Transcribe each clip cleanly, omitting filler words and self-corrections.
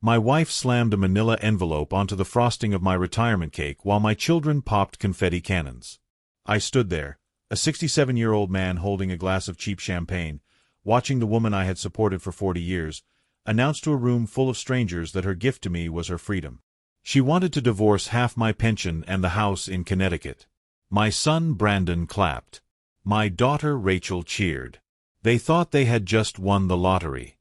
My wife slammed a manila envelope onto the frosting of my retirement cake while my children popped confetti cannons. I stood there, a 67-year-old man holding a glass of cheap champagne, watching the woman I had supported for 40 years, announce to a room full of strangers that her gift to me was her freedom. She wanted to divorce half my pension and the house in Connecticut. My son Brandon clapped. My daughter Rachel cheered. They thought they had just won the lottery.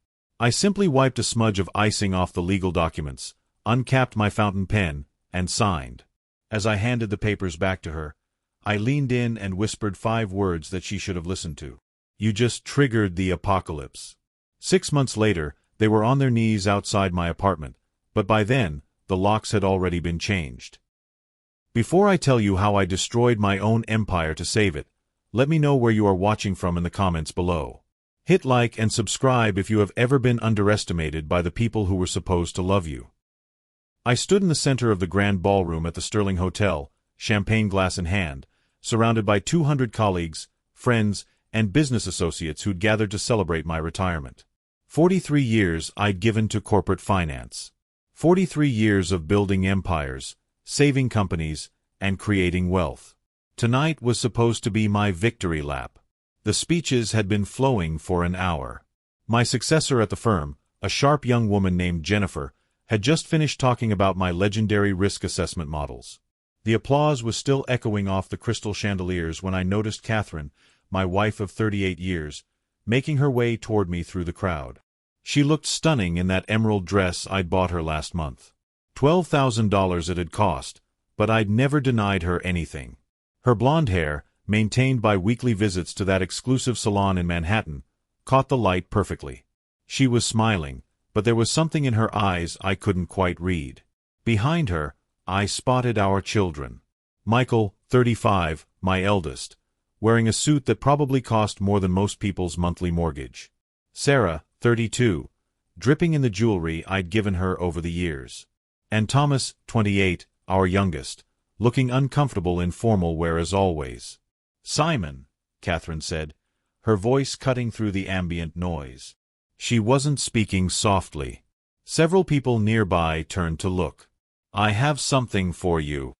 I simply wiped a smudge of icing off the legal documents, uncapped my fountain pen, and signed. As I handed the papers back to her, I leaned in and whispered 5 words that she should have listened to. You just triggered the apocalypse. 6 months later, they were on their knees outside my apartment, but by then, the locks had already been changed. Before I tell you how I destroyed my own empire to save it, let me know where you are watching from in the comments below. Hit like and subscribe if you have ever been underestimated by the people who were supposed to love you. I stood in the center of the grand ballroom at the Sterling Hotel, champagne glass in hand, surrounded by 200 colleagues, friends, and business associates who'd gathered to celebrate my retirement. 43 years I'd given to corporate finance. 43 years of building empires, saving companies, and creating wealth. Tonight was supposed to be my victory lap. The speeches had been flowing for an hour. My successor at the firm, a sharp young woman named Jennifer, had just finished talking about my legendary risk assessment models. The applause was still echoing off the crystal chandeliers when I noticed Catherine, my wife of 38 years, making her way toward me through the crowd. She looked stunning in that emerald dress I'd bought her last month. $12,000 it had cost, but I'd never denied her anything. Her blonde hair, maintained by weekly visits to that exclusive salon in Manhattan, caught the light perfectly. She was smiling, but there was something in her eyes I couldn't quite read. Behind her, I spotted our children. Michael, 35, my eldest, wearing a suit that probably cost more than most people's monthly mortgage. Sarah, 32, dripping in the jewelry I'd given her over the years. And Thomas, 28, our youngest, looking uncomfortable in formal wear as always. Simon, Catherine said, her voice cutting through the ambient noise. She wasn't speaking softly. Several people nearby turned to look. I have something for you.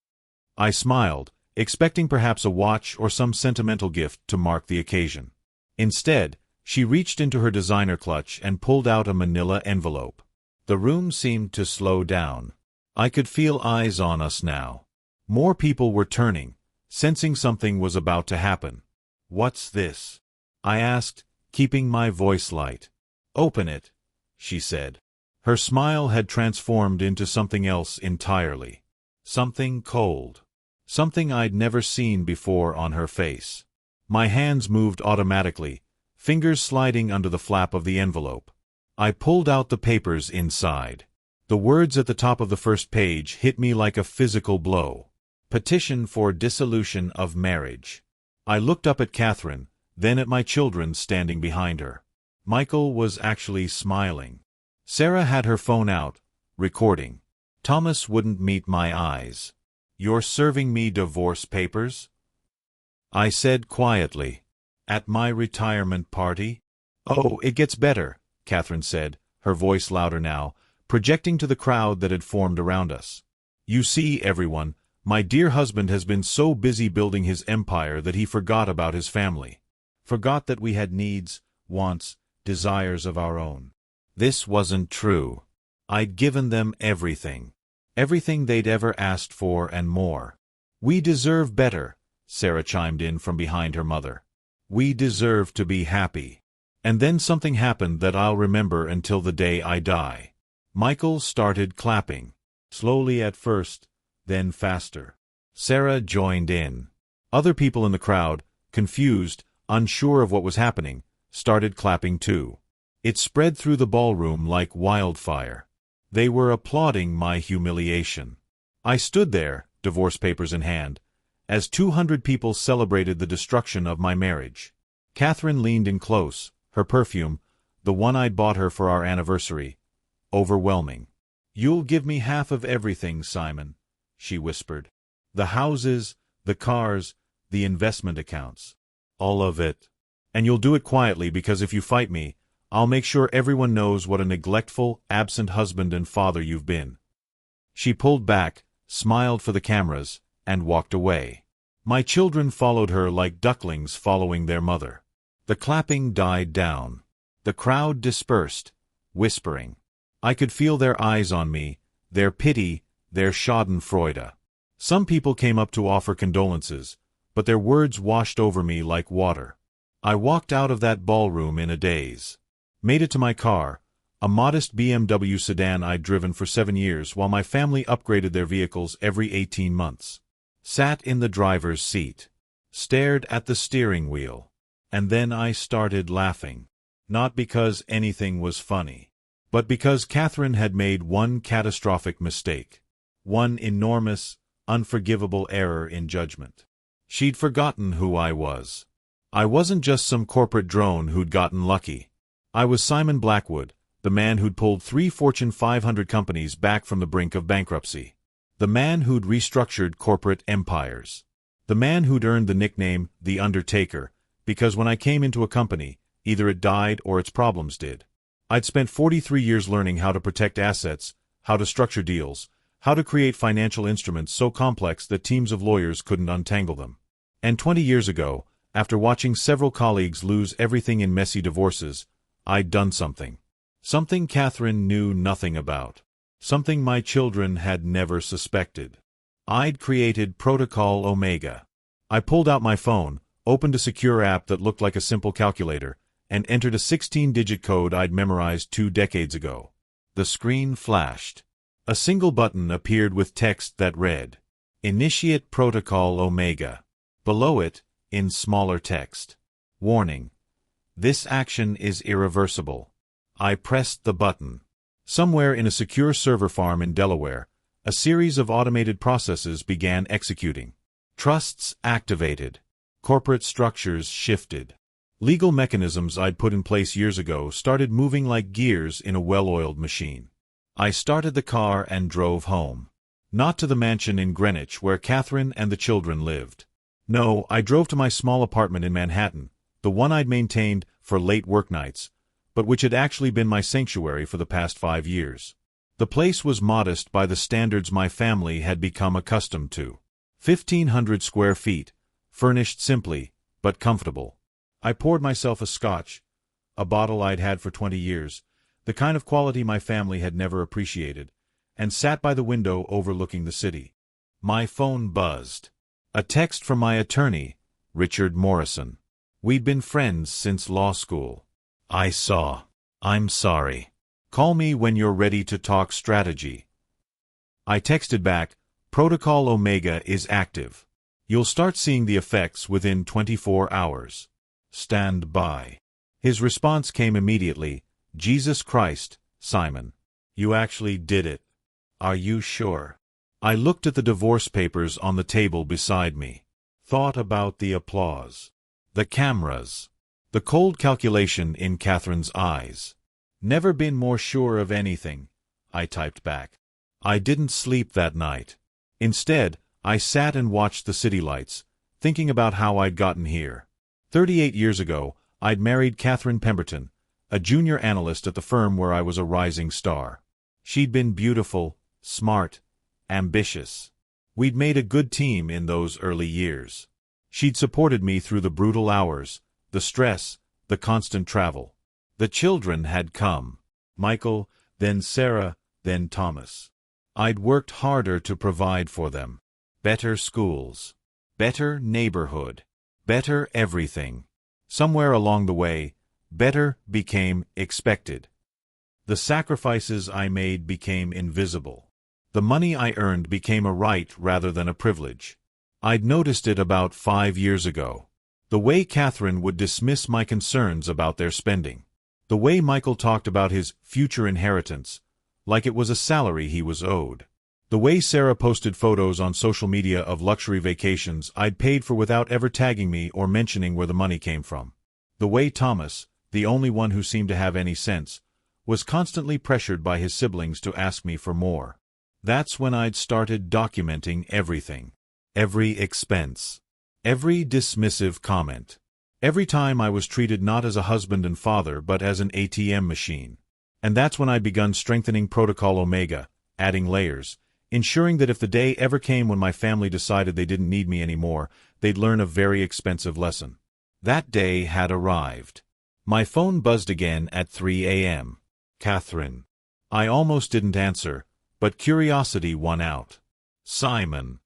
I smiled, expecting perhaps a watch or some sentimental gift to mark the occasion. Instead, she reached into her designer clutch and pulled out a manila envelope. The room seemed to slow down. I could feel eyes on us now. More people were turning, sensing something was about to happen. What's this? I asked, keeping my voice light. Open it, she said. Her smile had transformed into something else entirely. Something cold. Something I'd never seen before on her face. My hands moved automatically, fingers sliding under the flap of the envelope. I pulled out the papers inside. The words at the top of the first page hit me like a physical blow. Petition for dissolution of marriage. I looked up at Catherine, then at my children standing behind her. Michael was actually smiling. Sarah had her phone out, recording. Thomas wouldn't meet my eyes. You're serving me divorce papers? I said quietly. At my retirement party? Oh, it gets better, Catherine said, her voice louder now, projecting to the crowd that had formed around us. You see, everyone, my dear husband has been so busy building his empire that he forgot about his family. Forgot that we had needs, wants, desires of our own. This wasn't true. I'd given them everything. Everything they'd ever asked for and more. We deserve better, Sarah chimed in from behind her mother. We deserve to be happy. And then something happened that I'll remember until the day I die. Michael started clapping. Slowly at first, then faster. Sarah joined in. Other people in the crowd, confused, unsure of what was happening, started clapping too. It spread through the ballroom like wildfire. They were applauding my humiliation. I stood there, divorce papers in hand, as 200 people celebrated the destruction of my marriage. Catherine leaned in close, her perfume, the one I'd bought her for our anniversary, overwhelming. You'll give me half of everything, Simon, she whispered. The houses, the cars, the investment accounts. All of it. And you'll do it quietly because if you fight me, I'll make sure everyone knows what a neglectful, absent husband and father you've been." She pulled back, smiled for the cameras, and walked away. My children followed her like ducklings following their mother. The clapping died down. The crowd dispersed, whispering. I could feel their eyes on me, their pity, their schadenfreude. Some people came up to offer condolences, but their words washed over me like water. I walked out of that ballroom in a daze. Made it to my car, a modest BMW sedan I'd driven for 7 years while my family upgraded their vehicles every 18 months. Sat in the driver's seat. Stared at the steering wheel. And then I started laughing. Not because anything was funny, but because Catherine had made one catastrophic mistake. One enormous, unforgivable error in judgment. She'd forgotten who I was. I wasn't just some corporate drone who'd gotten lucky. I was Simon Blackwood, the man who'd pulled 3 Fortune 500 companies back from the brink of bankruptcy. The man who'd restructured corporate empires. The man who'd earned the nickname The Undertaker, because when I came into a company, either it died or its problems did. I'd spent 43 years learning how to protect assets, how to structure deals, how to create financial instruments so complex that teams of lawyers couldn't untangle them. And 20 years ago, after watching several colleagues lose everything in messy divorces, I'd done something. Something Catherine knew nothing about. Something my children had never suspected. I'd created Protocol Omega. I pulled out my phone, opened a secure app that looked like a simple calculator, and entered a 16-digit code I'd memorized 2 decades ago. The screen flashed. A single button appeared with text that read, "Initiate Protocol Omega." Below it, in smaller text, "Warning. This action is irreversible." I pressed the button. Somewhere in a secure server farm in Delaware, a series of automated processes began executing. Trusts activated. Corporate structures shifted. Legal mechanisms I'd put in place years ago started moving like gears in a well-oiled machine. I started the car and drove home. Not to the mansion in Greenwich where Catherine and the children lived. No, I drove to my small apartment in Manhattan, the one I'd maintained for late work nights, but which had actually been my sanctuary for the past 5 years. The place was modest by the standards my family had become accustomed to. 1,500 square feet, furnished simply, but comfortable. I poured myself a scotch, a bottle I'd had for 20 years, the kind of quality my family had never appreciated, and sat by the window overlooking the city. My phone buzzed. A text from my attorney, Richard Morrison. We'd been friends since law school. I saw. "I'm sorry. Call me when you're ready to talk strategy." I texted back, "Protocol Omega is active. You'll start seeing the effects within 24 hours. Stand by." His response came immediately, "Jesus Christ, Simon. You actually did it. Are you sure?" I looked at the divorce papers on the table beside me. Thought about the applause. The cameras. The cold calculation in Catherine's eyes. "Never been more sure of anything," I typed back. I didn't sleep that night. Instead, I sat and watched the city lights, thinking about how I'd gotten here. 38 years ago, I'd married Catherine Pemberton, a junior analyst at the firm where I was a rising star. She'd been beautiful, smart, ambitious. We'd made a good team in those early years. She'd supported me through the brutal hours, the stress, the constant travel. The children had come. Michael, then Sarah, then Thomas. I'd worked harder to provide for them. Better schools. Better neighborhood. Better everything. Somewhere along the way, better became expected. The sacrifices I made became invisible. The money I earned became a right rather than a privilege. I'd noticed it about 5 years ago. The way Catherine would dismiss my concerns about their spending. The way Michael talked about his future inheritance, like it was a salary he was owed. The way Sarah posted photos on social media of luxury vacations I'd paid for without ever tagging me or mentioning where the money came from. The way Thomas, the only one who seemed to have any sense, was constantly pressured by his siblings to ask me for more. That's when I'd started documenting everything. Every expense. Every dismissive comment. Every time I was treated not as a husband and father but as an ATM machine. And that's when I'd begun strengthening Protocol Omega, adding layers, ensuring that if the day ever came when my family decided they didn't need me anymore, they'd learn a very expensive lesson. That day had arrived. My phone buzzed again at 3 a.m. Catherine. I almost didn't answer, but curiosity won out. Simon.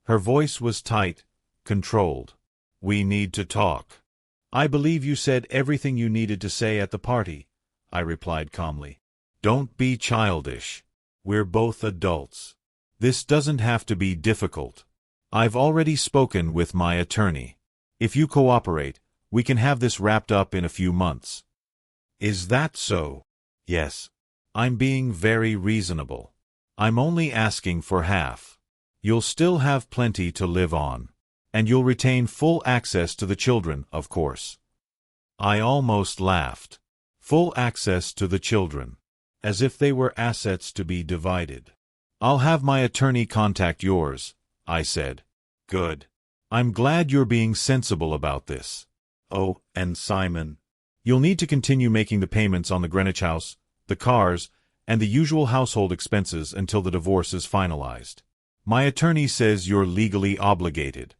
Her voice was tight, controlled. We need to talk. I believe you said everything you needed to say at the party, I replied calmly. Don't be childish. We're both adults. This doesn't have to be difficult. I've already spoken with my attorney. If you cooperate, we can have this wrapped up in a few months. Is that so? Yes. I'm being very reasonable. I'm only asking for half. You'll still have plenty to live on. And you'll retain full access to the children, of course. I almost laughed. Full access to the children. As if they were assets to be divided. I'll have my attorney contact yours, I said. Good. I'm glad you're being sensible about this. Oh, and Simon. You'll need to continue making the payments on the Greenwich house, the cars, and the usual household expenses until the divorce is finalized. My attorney says you're legally obligated.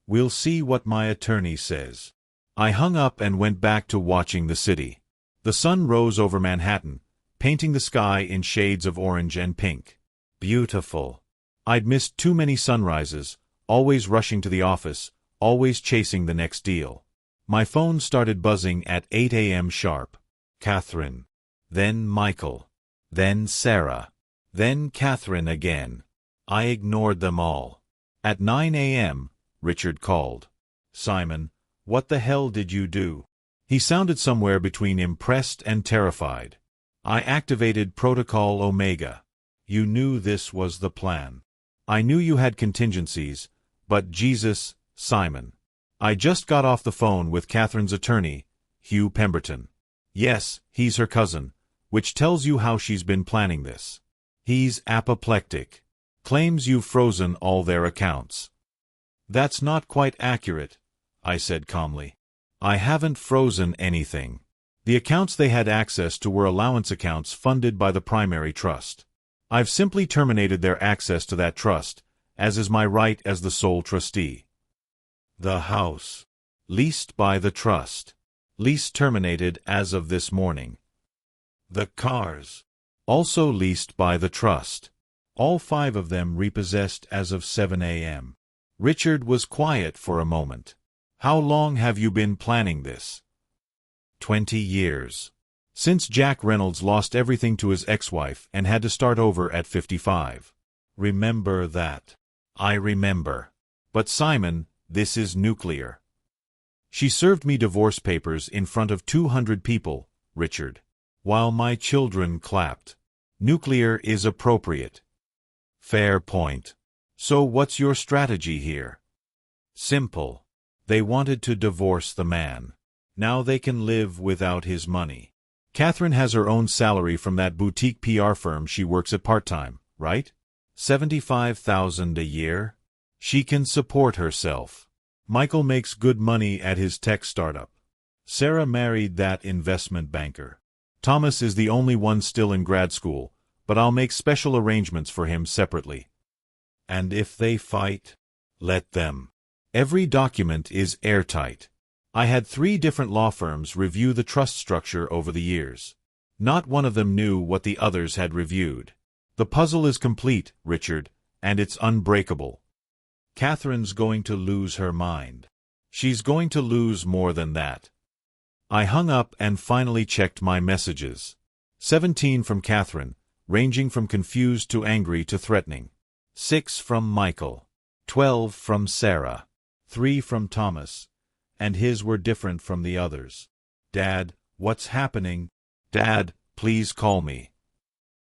We'll see what my attorney says. I hung up and went back to watching the city. The sun rose over Manhattan, painting the sky in shades of orange and pink. Beautiful. I'd missed too many sunrises, always rushing to the office, always chasing the next deal. My phone started buzzing at 8 a.m. sharp. Catherine. Then Michael. Then Sarah. Then Catherine again. I ignored them all. At 9 a.m., Richard called. Simon, what the hell did you do? He sounded somewhere between impressed and terrified. I activated Protocol Omega. You knew this was the plan. I knew you had contingencies, but Jesus, Simon. I just got off the phone with Catherine's attorney, Hugh Pemberton. Yes, he's her cousin, which tells you how she's been planning this. He's apoplectic. Claims you've frozen all their accounts. That's not quite accurate, I said calmly. I haven't frozen anything. The accounts they had access to were allowance accounts funded by the primary trust. I've simply terminated their access to that trust, as is my right as the sole trustee. The house. Leased by the trust. Lease terminated as of this morning. The cars. Also leased by the trust. All 5 of them repossessed as of 7 a.m. Richard was quiet for a moment. How long have you been planning this? 20 years. Since Jack Reynolds lost everything to his ex-wife and had to start over at 55. Remember that. I remember. But Simon, this is nuclear. She served me divorce papers in front of 200 people, Richard. While my children clapped. Nuclear is appropriate. Fair point. So what's your strategy here? Simple. They wanted to divorce the man. Now they can live without his money. Catherine has her own salary from that boutique PR firm she works at part-time, right? $75,000 a year? She can support herself. Michael makes good money at his tech startup. Sarah married that investment banker. Thomas is the only one still in grad school, but I'll make special arrangements for him separately. And if they fight, let them. Every document is airtight. I had 3 different law firms review the trust structure over the years. Not one of them knew what the others had reviewed. The puzzle is complete, Richard, and it's unbreakable. Catherine's going to lose her mind. She's going to lose more than that. I hung up and finally checked my messages. 17 from Catherine, ranging from confused to angry to threatening. 6 from Michael. 12 from Sarah. 3 from Thomas. And his were different from the others. Dad, what's happening? Dad, please call me.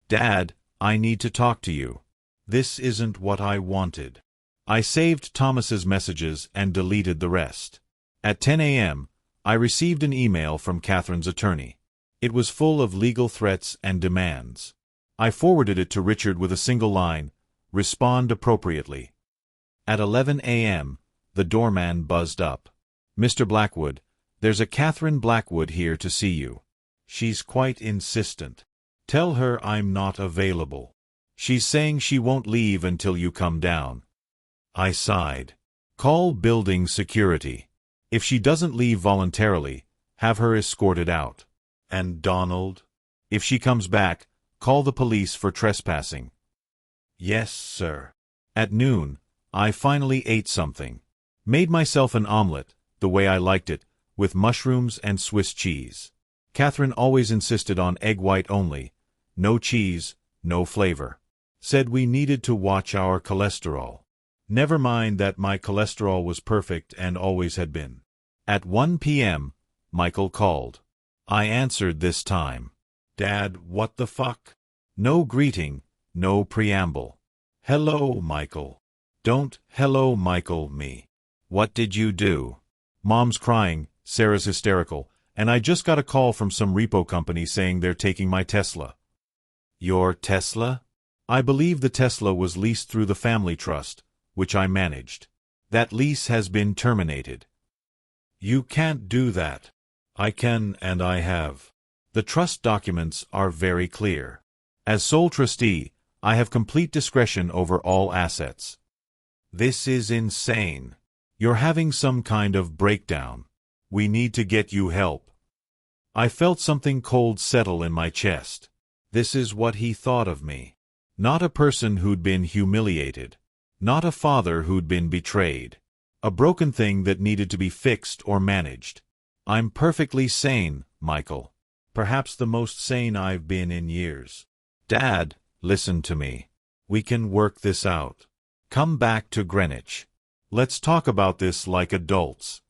Dad, I need to talk to you. This isn't what I wanted. I saved Thomas's messages and deleted the rest. At 10 a.m., I received an email from Catherine's attorney. It was full of legal threats and demands. I forwarded it to Richard with a single line, "Respond appropriately." At 11 a.m., the doorman buzzed up. Mr. Blackwood, there's a Catherine Blackwood here to see you. She's quite insistent. Tell her I'm not available. She's saying she won't leave until you come down. I sighed. Call building security. If she doesn't leave voluntarily, have her escorted out. And Donald? If she comes back, call the police for trespassing. Yes, sir. At noon, I finally ate something. Made myself an omelette, the way I liked it, with mushrooms and Swiss cheese. Catherine always insisted on egg white only, no cheese, no flavor. Said we needed to watch our cholesterol. Never mind that my cholesterol was perfect and always had been. At 1 p.m., Michael called. I answered this time. Dad, what the fuck? No greeting, no preamble. Hello, Michael. Don't hello, Michael me. What did you do? Mom's crying, Sarah's hysterical, and I just got a call from some repo company saying they're taking my Tesla. Your Tesla? I believe the Tesla was leased through the family trust, which I managed. That lease has been terminated. You can't do that. I can and I have. The trust documents are very clear. As sole trustee, I have complete discretion over all assets. This is insane. You're having some kind of breakdown. We need to get you help. I felt something cold settle in my chest. This is what he thought of me. Not a person who'd been humiliated. Not a father who'd been betrayed. A broken thing that needed to be fixed or managed. I'm perfectly sane, Michael. Perhaps the most sane I've been in years. Dad, listen to me. We can work this out. Come back to Greenwich. Let's talk about this like adults.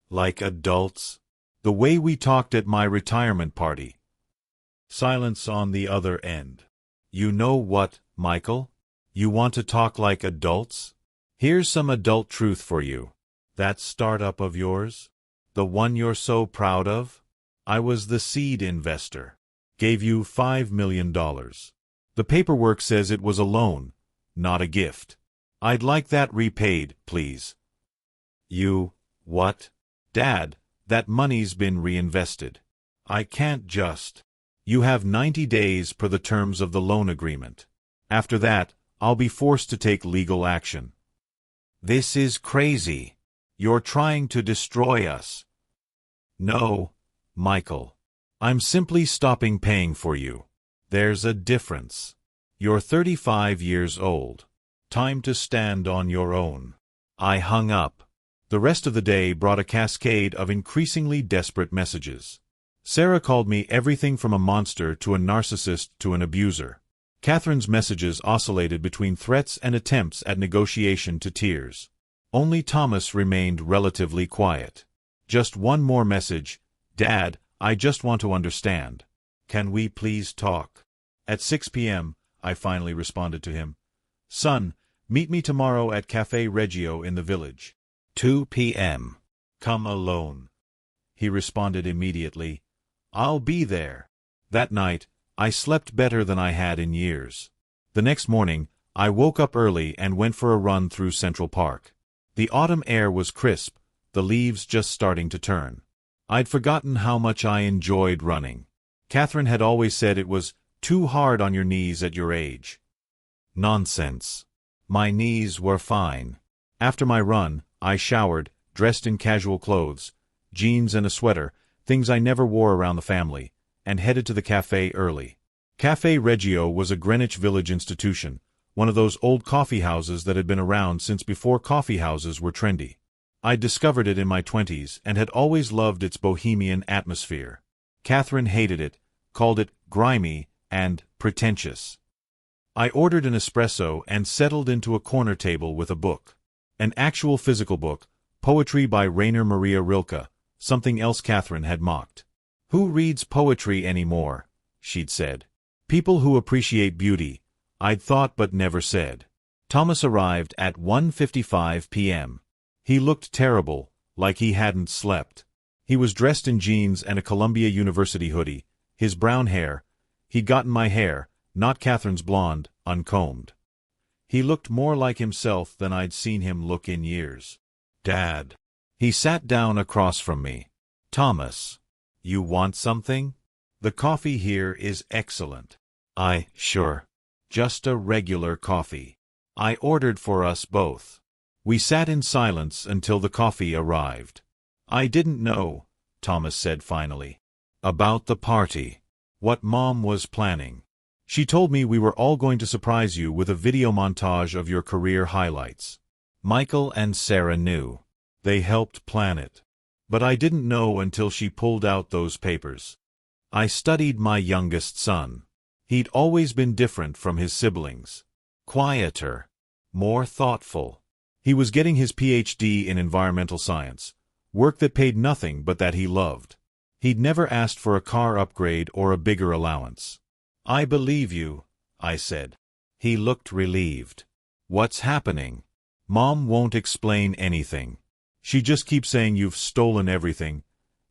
Like adults? The way we talked at my retirement party. Silence on the other end. You know what, Michael? You want to talk like adults? Here's some adult truth for you. That startup of yours? The one you're so proud of? I was the seed investor. Gave you $5 million. The paperwork says it was a loan, not a gift. I'd like that repaid, please. You, what? Dad, that money's been reinvested. I can't just. You have 90 days per the terms of the loan agreement. After that, I'll be forced to take legal action. This is crazy. You're trying to destroy us. No, Michael. I'm simply stopping paying for you. There's a difference. You're 35 years old. Time to stand on your own. I hung up. The rest of the day brought a cascade of increasingly desperate messages. Sarah called me everything from a monster to a narcissist to an abuser. Catherine's messages oscillated between threats and attempts at negotiation to tears. Only Thomas remained relatively quiet. Just one more message. Dad, I just want to understand. Can we please talk? At 6 p.m., I finally responded to him. Son, meet me tomorrow at Café Reggio in the village. 2 p.m. Come alone. He responded immediately. I'll be there. That night, I slept better than I had in years. The next morning, I woke up early and went for a run through Central Park. The autumn air was crisp, the leaves just starting to turn. I'd forgotten how much I enjoyed running. Catherine had always said it was too hard on your knees at your age. Nonsense. My knees were fine. After my run, I showered, dressed in casual clothes, jeans and a sweater, things I never wore around the family, and headed to the cafe early. Café Reggio was a Greenwich Village institution, one of those old coffee houses that had been around since before coffee houses were trendy. I'd discovered it in my 20s and had always loved its bohemian atmosphere. Catherine hated it, called it grimy and pretentious. I ordered an espresso and settled into a corner table with a book. An actual physical book, poetry by Rainer Maria Rilke, something else Catherine had mocked. Who reads poetry anymore? She'd said. People who appreciate beauty, I'd thought but never said. Thomas arrived at 1:55 p.m. He looked terrible, like he hadn't slept. He was dressed in jeans and a Columbia University hoodie, his brown hair. He'd gotten my hair, not Catherine's blonde, uncombed. He looked more like himself than I'd seen him look in years. Dad. He sat down across from me. Thomas, you want something? The coffee here is excellent. Sure. Just a regular coffee. I ordered for us both. We sat in silence until the coffee arrived. I didn't know, Thomas said finally, about the party. What Mom was planning. She told me we were all going to surprise you with a video montage of your career highlights. Michael and Sarah knew. They helped plan it. But I didn't know until she pulled out those papers. I studied my youngest son. He'd always been different from his siblings. Quieter. More thoughtful. He was getting his PhD in environmental science, work that paid nothing but that he loved. He'd never asked for a car upgrade or a bigger allowance. I believe you, I said. He looked relieved. What's happening? Mom won't explain anything. She just keeps saying you've stolen everything,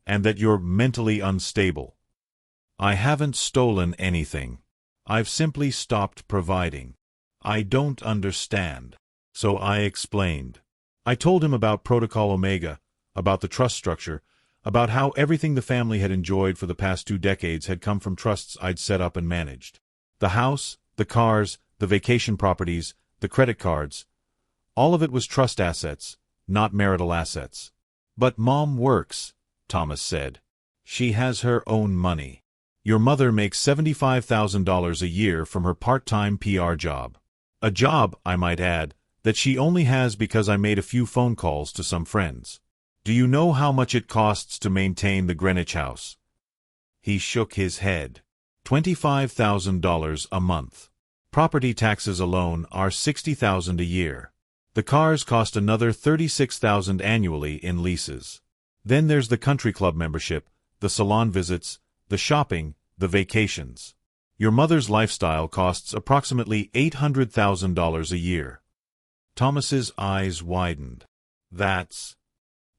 and that you're mentally unstable. I haven't stolen anything. I've simply stopped providing. I don't understand. So I explained. I told him about Protocol Omega, about the trust structure, about how everything the family had enjoyed for the past 2 decades had come from trusts I'd set up and managed. The house, the cars, the vacation properties, the credit cards. All of it was trust assets, not marital assets. But Mom works, Thomas said. She has her own money. Your mother makes $75,000 a year from her part-time PR job. A job, I might add, that she only has because I made a few phone calls to some friends. Do you know how much it costs to maintain the Greenwich house? He shook his head. $25,000 a month. Property taxes alone are $60,000 a year. The cars cost another $36,000 annually in leases. Then there's the country club membership, the salon visits, the shopping, the vacations. Your mother's lifestyle costs approximately $800,000 a year. Thomas's eyes widened. That's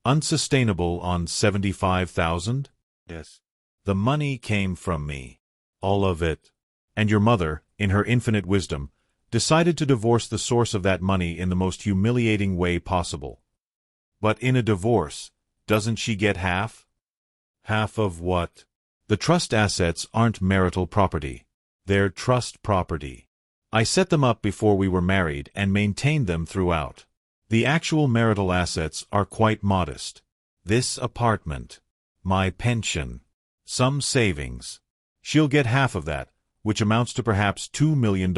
unsustainable on $75,000? Yes. The money came from me. All of it. And your mother, in her infinite wisdom, decided to divorce the source of that money in the most humiliating way possible. But in a divorce, doesn't she get half? Half of what? The trust assets aren't marital property. They're trust property. I set them up before we were married and maintained them throughout. The actual marital assets are quite modest. This apartment, my pension, some savings. She'll get half of that, which amounts to perhaps $2 million.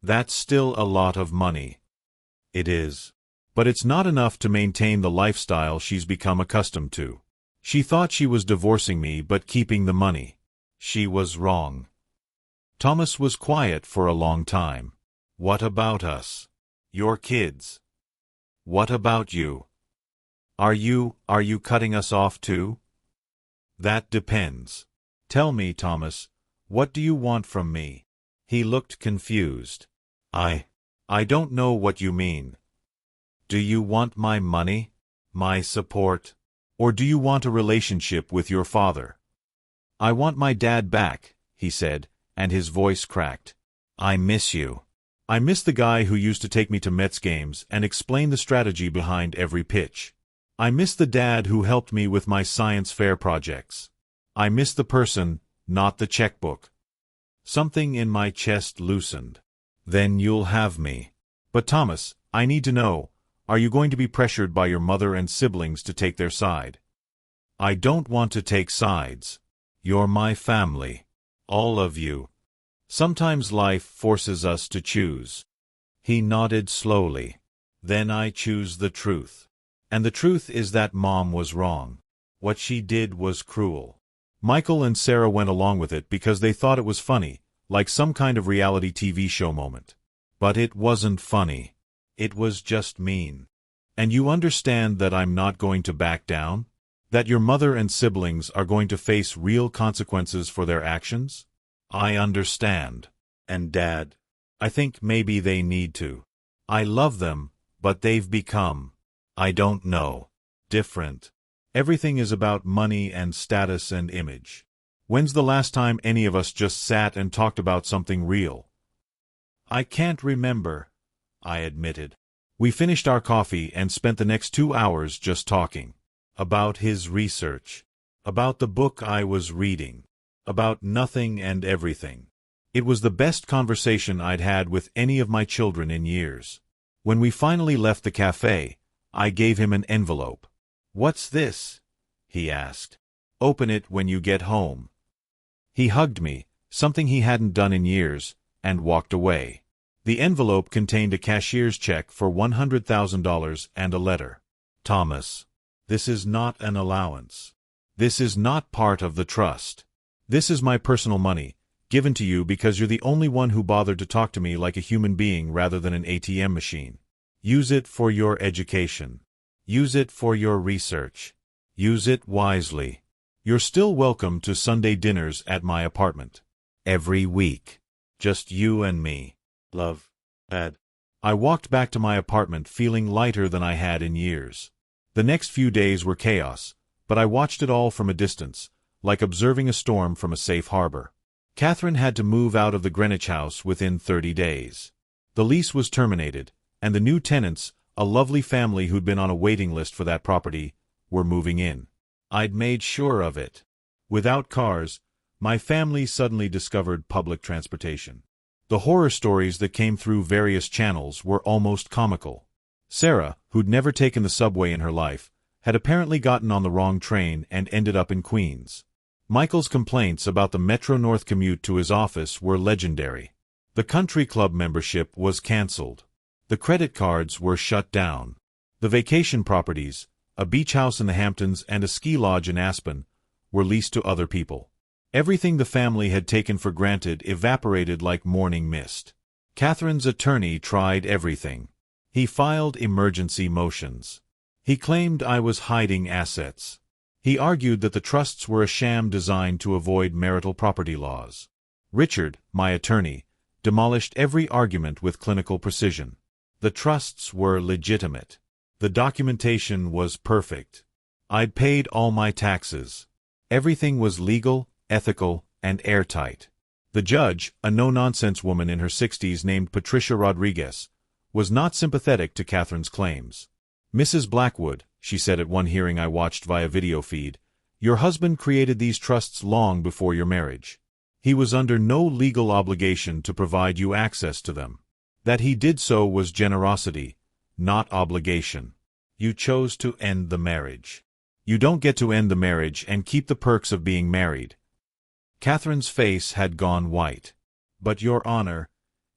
That's still a lot of money. It is. But it's not enough to maintain the lifestyle she's become accustomed to. She thought she was divorcing me but keeping the money. She was wrong. Thomas was quiet for a long time. What about us? Your kids? What about you? Are you cutting us off too? That depends. Tell me, Thomas, what do you want from me? He looked confused. I don't know what you mean. Do you want my money? My support? Or do you want a relationship with your father? I want my dad back, he said, and his voice cracked. I miss you. I miss the guy who used to take me to Mets games and explain the strategy behind every pitch. I miss the dad who helped me with my science fair projects. I miss the person, not the checkbook. Something in my chest loosened. Then you'll have me. But Thomas, I need to know, are you going to be pressured by your mother and siblings to take their side? I don't want to take sides. You're my family. All of you. Sometimes life forces us to choose. He nodded slowly. Then I choose the truth. And the truth is that Mom was wrong. What she did was cruel. Michael and Sarah went along with it because they thought it was funny, like some kind of reality TV show moment. But it wasn't funny. It was just mean. And you understand that I'm not going to back down? That your mother and siblings are going to face real consequences for their actions? I understand. And Dad? I think maybe they need to. I love them, but they've become, I don't know, different. Everything is about money and status and image. When's the last time any of us just sat and talked about something real? I can't remember, I admitted. We finished our coffee and spent the next 2 hours just talking. About his research. About the book I was reading. About nothing and everything. It was the best conversation I'd had with any of my children in years. When we finally left the cafe, I gave him an envelope. "What's this?" he asked. "Open it when you get home." He hugged me, something he hadn't done in years, and walked away. The envelope contained a cashier's check for $100,000 and a letter. "Thomas, this is not an allowance. This is not part of the trust. This is my personal money, given to you because you're the only one who bothered to talk to me like a human being rather than an ATM machine. Use it for your education. Use it for your research. Use it wisely. You're still welcome to Sunday dinners at my apartment. Every week. Just you and me. Love, Dad." I walked back to my apartment feeling lighter than I had in years. The next few days were chaos, but I watched it all from a distance, like observing a storm from a safe harbor. Catherine had to move out of the Greenwich house within 30 days. The lease was terminated, and the new tenants, a lovely family who'd been on a waiting list for that property, were moving in. I'd made sure of it. Without cars, my family suddenly discovered public transportation. The horror stories that came through various channels were almost comical. Sarah, who'd never taken the subway in her life, had apparently gotten on the wrong train and ended up in Queens. Michael's complaints about the Metro-North commute to his office were legendary. The country club membership was canceled. The credit cards were shut down. The vacation properties, a beach house in the Hamptons and a ski lodge in Aspen, were leased to other people. Everything the family had taken for granted evaporated like morning mist. Catherine's attorney tried everything. He filed emergency motions. He claimed I was hiding assets. He argued that the trusts were a sham designed to avoid marital property laws. Richard, my attorney, demolished every argument with clinical precision. The trusts were legitimate. The documentation was perfect. I'd paid all my taxes. Everything was legal, ethical, and airtight. The judge, a no-nonsense woman in her 60s named Patricia Rodriguez, was not sympathetic to Catherine's claims. "Mrs. Blackwood," she said at one hearing I watched via video feed, "your husband created these trusts long before your marriage. He was under no legal obligation to provide you access to them. That he did so was generosity, not obligation. You chose to end the marriage. You don't get to end the marriage and keep the perks of being married." Catherine's face had gone white. "But, Your Honor,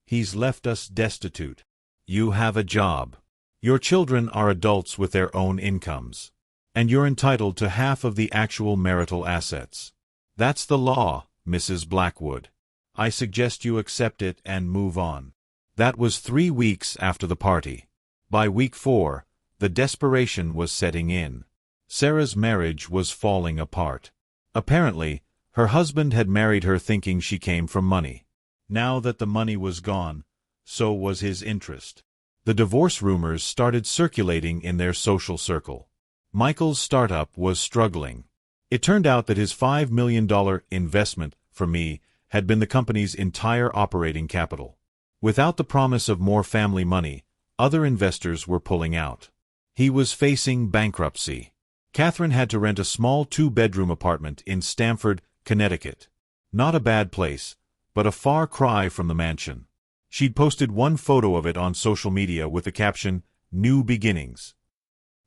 he's left us destitute. You have a job. Your children are adults with their own incomes. And you're entitled to half of the actual marital assets. That's the law, Mrs. Blackwood. I suggest you accept it and move on." That was 3 weeks after the party. By week 4, the desperation was setting in. Sarah's marriage was falling apart. Apparently, her husband had married her thinking she came from money. Now that the money was gone, so was his interest. The divorce rumors started circulating in their social circle. Michael's startup was struggling. It turned out that his $5 million investment from me had been the company's entire operating capital. Without the promise of more family money, other investors were pulling out. He was facing bankruptcy. Catherine had to rent a small 2-bedroom apartment in Stamford, Connecticut. Not a bad place, but a far cry from the mansion. She'd posted one photo of it on social media with the caption, "New Beginnings."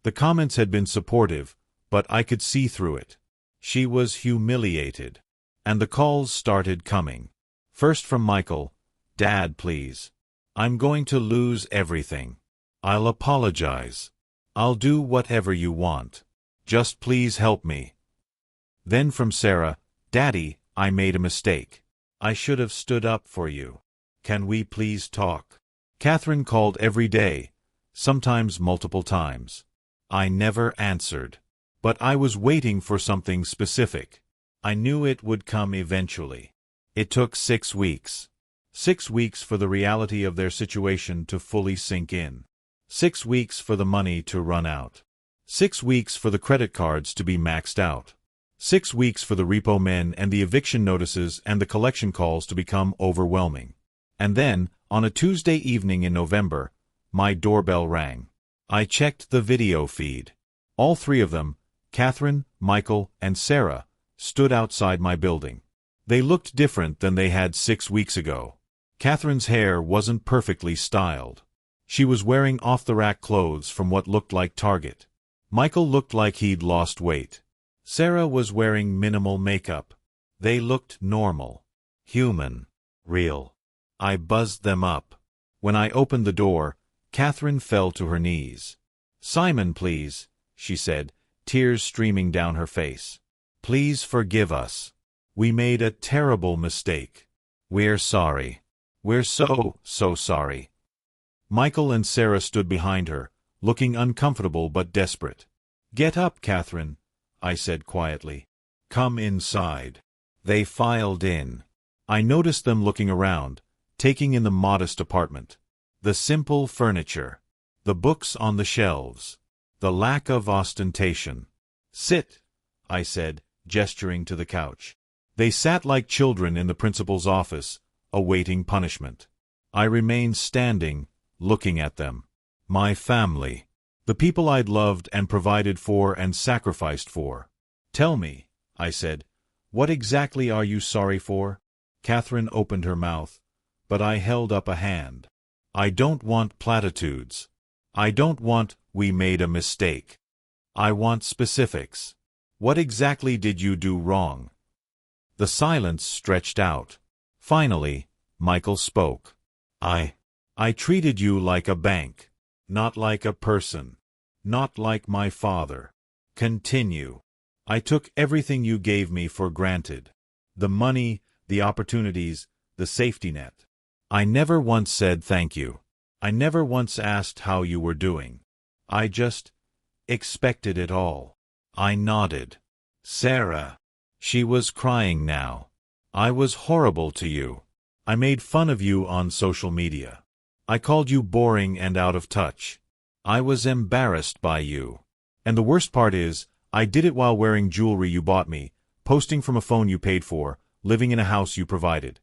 The comments had been supportive, but I could see through it. She was humiliated. And the calls started coming. First from Michael, "Dad, please. I'm going to lose everything. I'll apologize. I'll do whatever you want. Just please help me." Then from Sarah, "Daddy, I made a mistake. I should have stood up for you. Can we please talk?" Catherine called every day, sometimes multiple times. I never answered. But I was waiting for something specific. I knew it would come eventually. It took 6 weeks. 6 weeks for the reality of their situation to fully sink in. 6 weeks for the money to run out. 6 weeks for the credit cards to be maxed out. 6 weeks for the repo men and the eviction notices and the collection calls to become overwhelming. And then, on a Tuesday evening in November, My doorbell rang. I checked the video feed. All three of them, Catherine, Michael, and Sarah, stood outside my building. They looked different than they had 6 weeks ago. Catherine's hair wasn't perfectly styled. She was wearing off-the-rack clothes from what looked like Target. Michael looked like he'd lost weight. Sarah was wearing minimal makeup. They looked normal, human, real. I buzzed them up. When I opened the door, Catherine fell to her knees. "Simon, please," she said, tears streaming down her face. "Please forgive us. We made a terrible mistake. We're sorry. We're so sorry." Michael and Sarah stood behind her, looking uncomfortable but desperate. "Get up, Catherine," I said quietly. "Come inside." They filed in. I noticed them looking around, taking in the modest apartment. The simple furniture. The books on the shelves. The lack of ostentation. "Sit," I said, gesturing to the couch. They sat like children in the principal's office, awaiting punishment. I remained standing, looking at them. My family. The people I'd loved and provided for and sacrificed for. "Tell me," I said, "what exactly are you sorry for?" Catherine opened her mouth, but I held up a hand. "I don't want platitudes. I don't want, 'we made a mistake.' I want specifics. What exactly did you do wrong?" The silence stretched out. Finally, Michael spoke. I treated you like a bank, not like a person, not like my father." "Continue." "I took everything you gave me for granted. The money, the opportunities, the safety net. I never once said thank you. I never once asked how you were doing. I just expected it all." I nodded. "Sarah." She was crying now. "I was horrible to you. I made fun of you on social media. I called you boring and out of touch. I was embarrassed by you. And the worst part is, I did it while wearing jewelry you bought me, posting from a phone you paid for, living in a house you provided."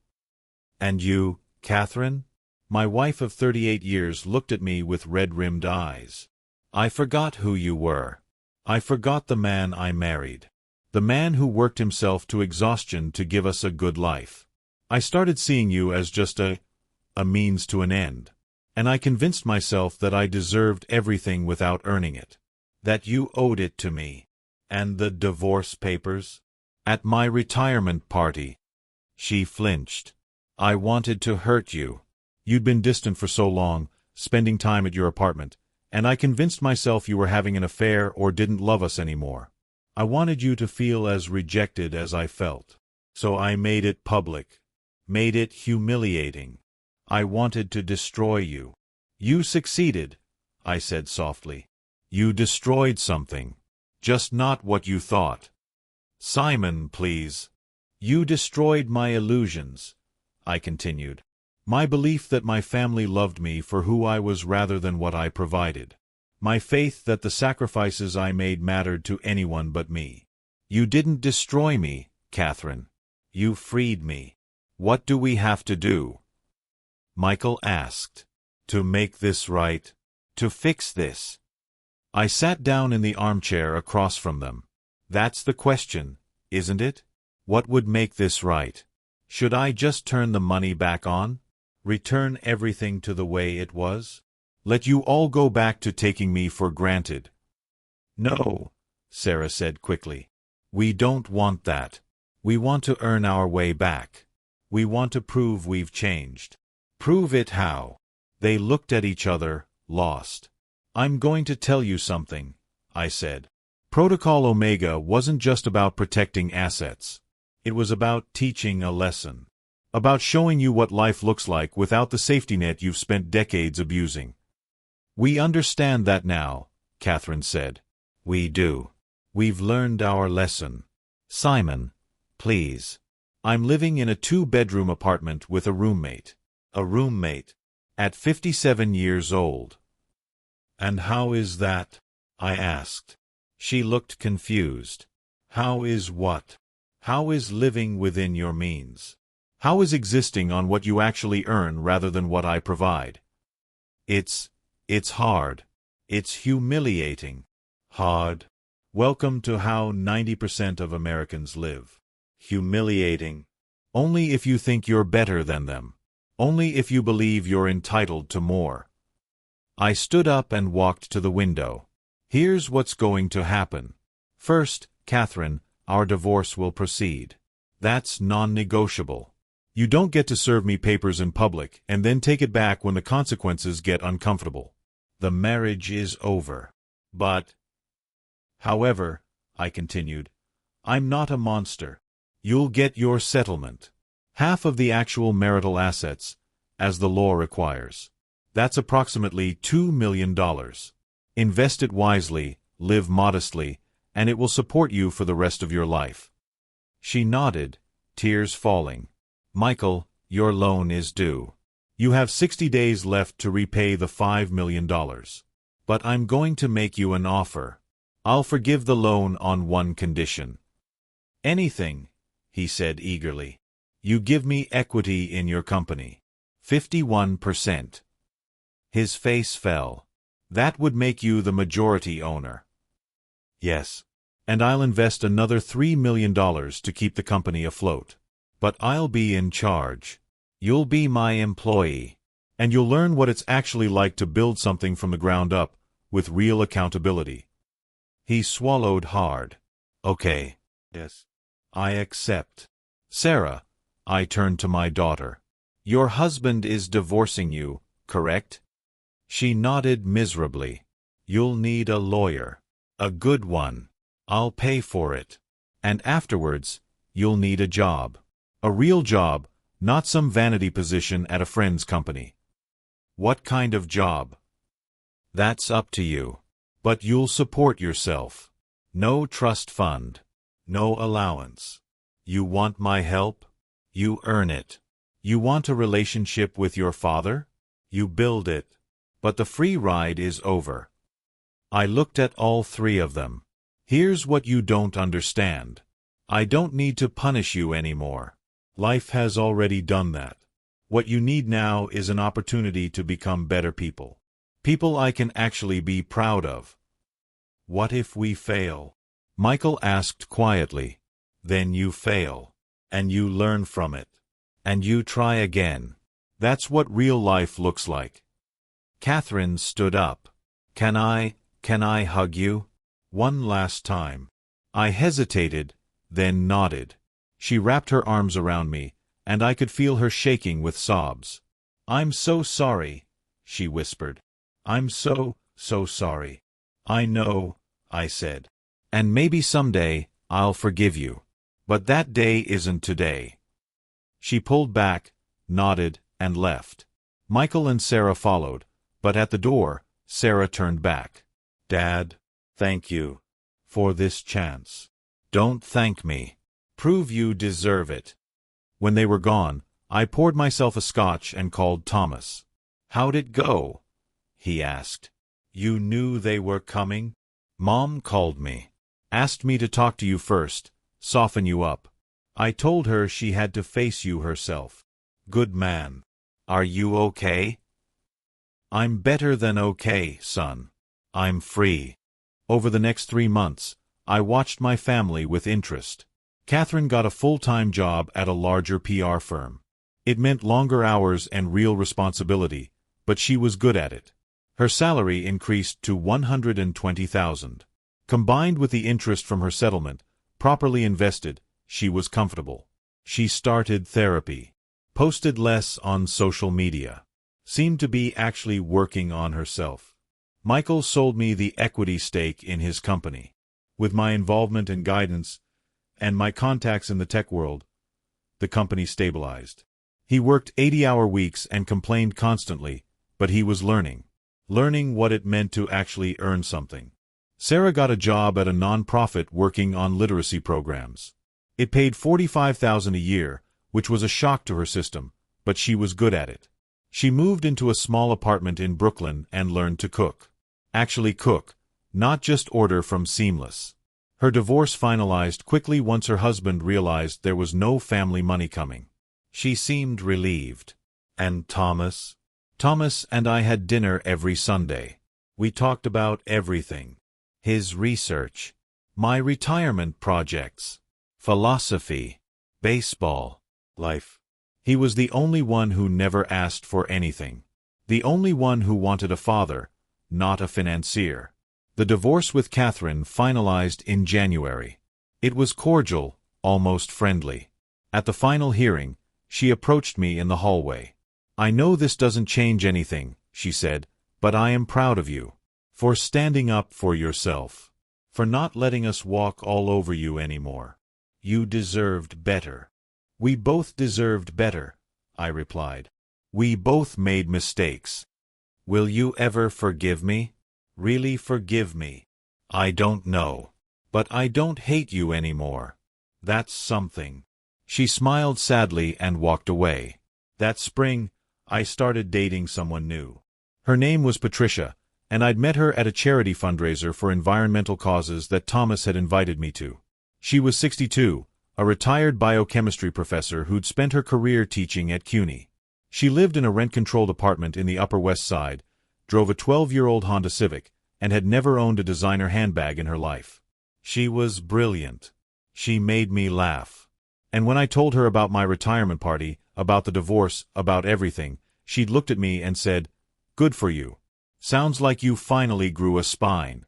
"And you, Catherine?" My wife of 38 years looked at me with red-rimmed eyes. "I forgot who you were. I forgot the man I married. The man who worked himself to exhaustion to give us a good life. I started seeing you as just a means to an end. And I convinced myself that I deserved everything without earning it. That you owed it to me. And the divorce papers? At my retirement party." She flinched. "I wanted to hurt you. You'd been distant for so long, spending time at your apartment, and I convinced myself you were having an affair or didn't love us anymore. I wanted you to feel as rejected as I felt. So I made it public. Made it humiliating. I wanted to destroy you." "You succeeded," I said softly. "You destroyed something. Just not what you thought." "Simon, please." "You destroyed my illusions," I continued. "My belief that my family loved me for who I was rather than what I provided. My faith that the sacrifices I made mattered to anyone but me. You didn't destroy me, Catherine. You freed me. What do we have to do?" Michael asked. "To make this right? To fix this?" I sat down in the armchair across from them. "That's the question, isn't it? What would make this right? Should I just turn the money back on? Return everything to the way it was? Let you all go back to taking me for granted?" "No," Sarah said quickly. "We don't want that. We want to earn our way back. We want to prove we've changed." "Prove it how?" They looked at each other, lost. "I'm going to tell you something," I said. Protocol Omega wasn't just about protecting assets. It was about teaching a lesson. About showing you what life looks like without the safety net you've spent decades abusing. "We understand that now," Catherine said. "We do. We've learned our lesson. Simon, please. I'm living in a 2-bedroom apartment with a roommate. A roommate. At 57 years old." "And how is that?" I asked. She looked confused. "How is what?" "How is living within your means? How is existing on what you actually earn rather than what I provide?" It's hard. It's humiliating. Hard. Welcome to how 90% of Americans live. Humiliating. Only if you think you're better than them. Only if you believe you're entitled to more. I stood up and walked to the window. Here's what's going to happen. First, Catherine, our divorce will proceed. That's non-negotiable. You don't get to serve me papers in public and then take it back when the consequences get uncomfortable. The marriage is over. But, however, I continued, I'm not a monster. You'll get your settlement. Half of the actual marital assets, as the law requires. That's approximately $2 million. Invest it wisely, live modestly, and it will support you for the rest of your life. She nodded, tears falling. Michael, your loan is due. You have 60 days left to repay the $5 million. But I'm going to make you an offer. I'll forgive the loan on one condition. Anything, he said eagerly. You give me equity in your company. 51%. His face fell. That would make you the majority owner. Yes. And I'll invest another $3 million to keep the company afloat. But I'll be in charge. You'll be my employee. And you'll learn what it's actually like to build something from the ground up, with real accountability. He swallowed hard. Okay. Yes. I accept. Sarah, I turned to my daughter. Your husband is divorcing you, correct? She nodded miserably. You'll need a lawyer. A good one. I'll pay for it. And afterwards, you'll need a job. A real job, not some vanity position at a friend's company. What kind of job? That's up to you. But you'll support yourself. No trust fund. No allowance. You want my help? You earn it. You want a relationship with your father? You build it. But the free ride is over. I looked at all three of them. Here's what you don't understand. I don't need to punish you anymore. Life has already done that. What you need now is an opportunity to become better people. People I can actually be proud of. What if we fail? Michael asked quietly. Then you fail. And you learn from it. And you try again. That's what real life looks like. Catherine stood up. Can I hug you? One last time. I hesitated, then nodded. She wrapped her arms around me, and I could feel her shaking with sobs. I'm so sorry, she whispered. I'm so sorry. I know, I said. And maybe someday, I'll forgive you. But that day isn't today. She pulled back, nodded, and left. Michael and Sarah followed, but at the door, Sarah turned back. Dad, thank you for this chance. Don't thank me. Prove you deserve it. When they were gone, I poured myself a scotch and called Thomas. How'd it go? He asked. You knew they were coming? Mom called me. Asked me to talk to you first, soften you up. I told her she had to face you herself. Good man. Are you okay? I'm better than okay, son. I'm free. Over the next 3 months, I watched my family with interest. Catherine got a full-time job at a larger PR firm. It meant longer hours and real responsibility, but she was good at it. Her salary increased to $120,000. Combined with the interest from her settlement, properly invested, she was comfortable. She started therapy. Posted less on social media. Seemed to be actually working on herself. Michael sold me the equity stake in his company. With my involvement and guidance, and my contacts in the tech world, the company stabilized. He worked 80-hour weeks and complained constantly, but he was learning. Learning what it meant to actually earn something. Sarah got a job at a non-profit working on literacy programs. It paid $45,000 a year, which was a shock to her system, but she was good at it. She moved into a small apartment in Brooklyn and learned to cook. Actually cook, not just order from Seamless. Her divorce finalized quickly once her husband realized there was no family money coming. She seemed relieved. And Thomas? Thomas and I had dinner every Sunday. We talked about everything. His research, my retirement projects, philosophy, baseball, life. He was the only one who never asked for anything. The only one who wanted a father, not a financier. The divorce with Catherine finalized in January. It was cordial, almost friendly. At the final hearing, she approached me in the hallway. "I know this doesn't change anything," she said, "but I am proud of you. For standing up for yourself. For not letting us walk all over you anymore. You deserved better." "We both deserved better," I replied. "We both made mistakes. Will you ever forgive me? Really forgive me?" "I don't know. But I don't hate you anymore. That's something." She smiled sadly and walked away. That spring, I started dating someone new. Her name was Patricia, and I'd met her at a charity fundraiser for environmental causes that Thomas had invited me to. She was 62, a retired biochemistry professor who'd spent her career teaching at CUNY. She lived in a rent-controlled apartment in the Upper West Side, drove a 12-year-old Honda Civic, and had never owned a designer handbag in her life. She was brilliant. She made me laugh. And when I told her about my retirement party, about the divorce, about everything, she'd looked at me and said, "Good for you. Sounds like you finally grew a spine."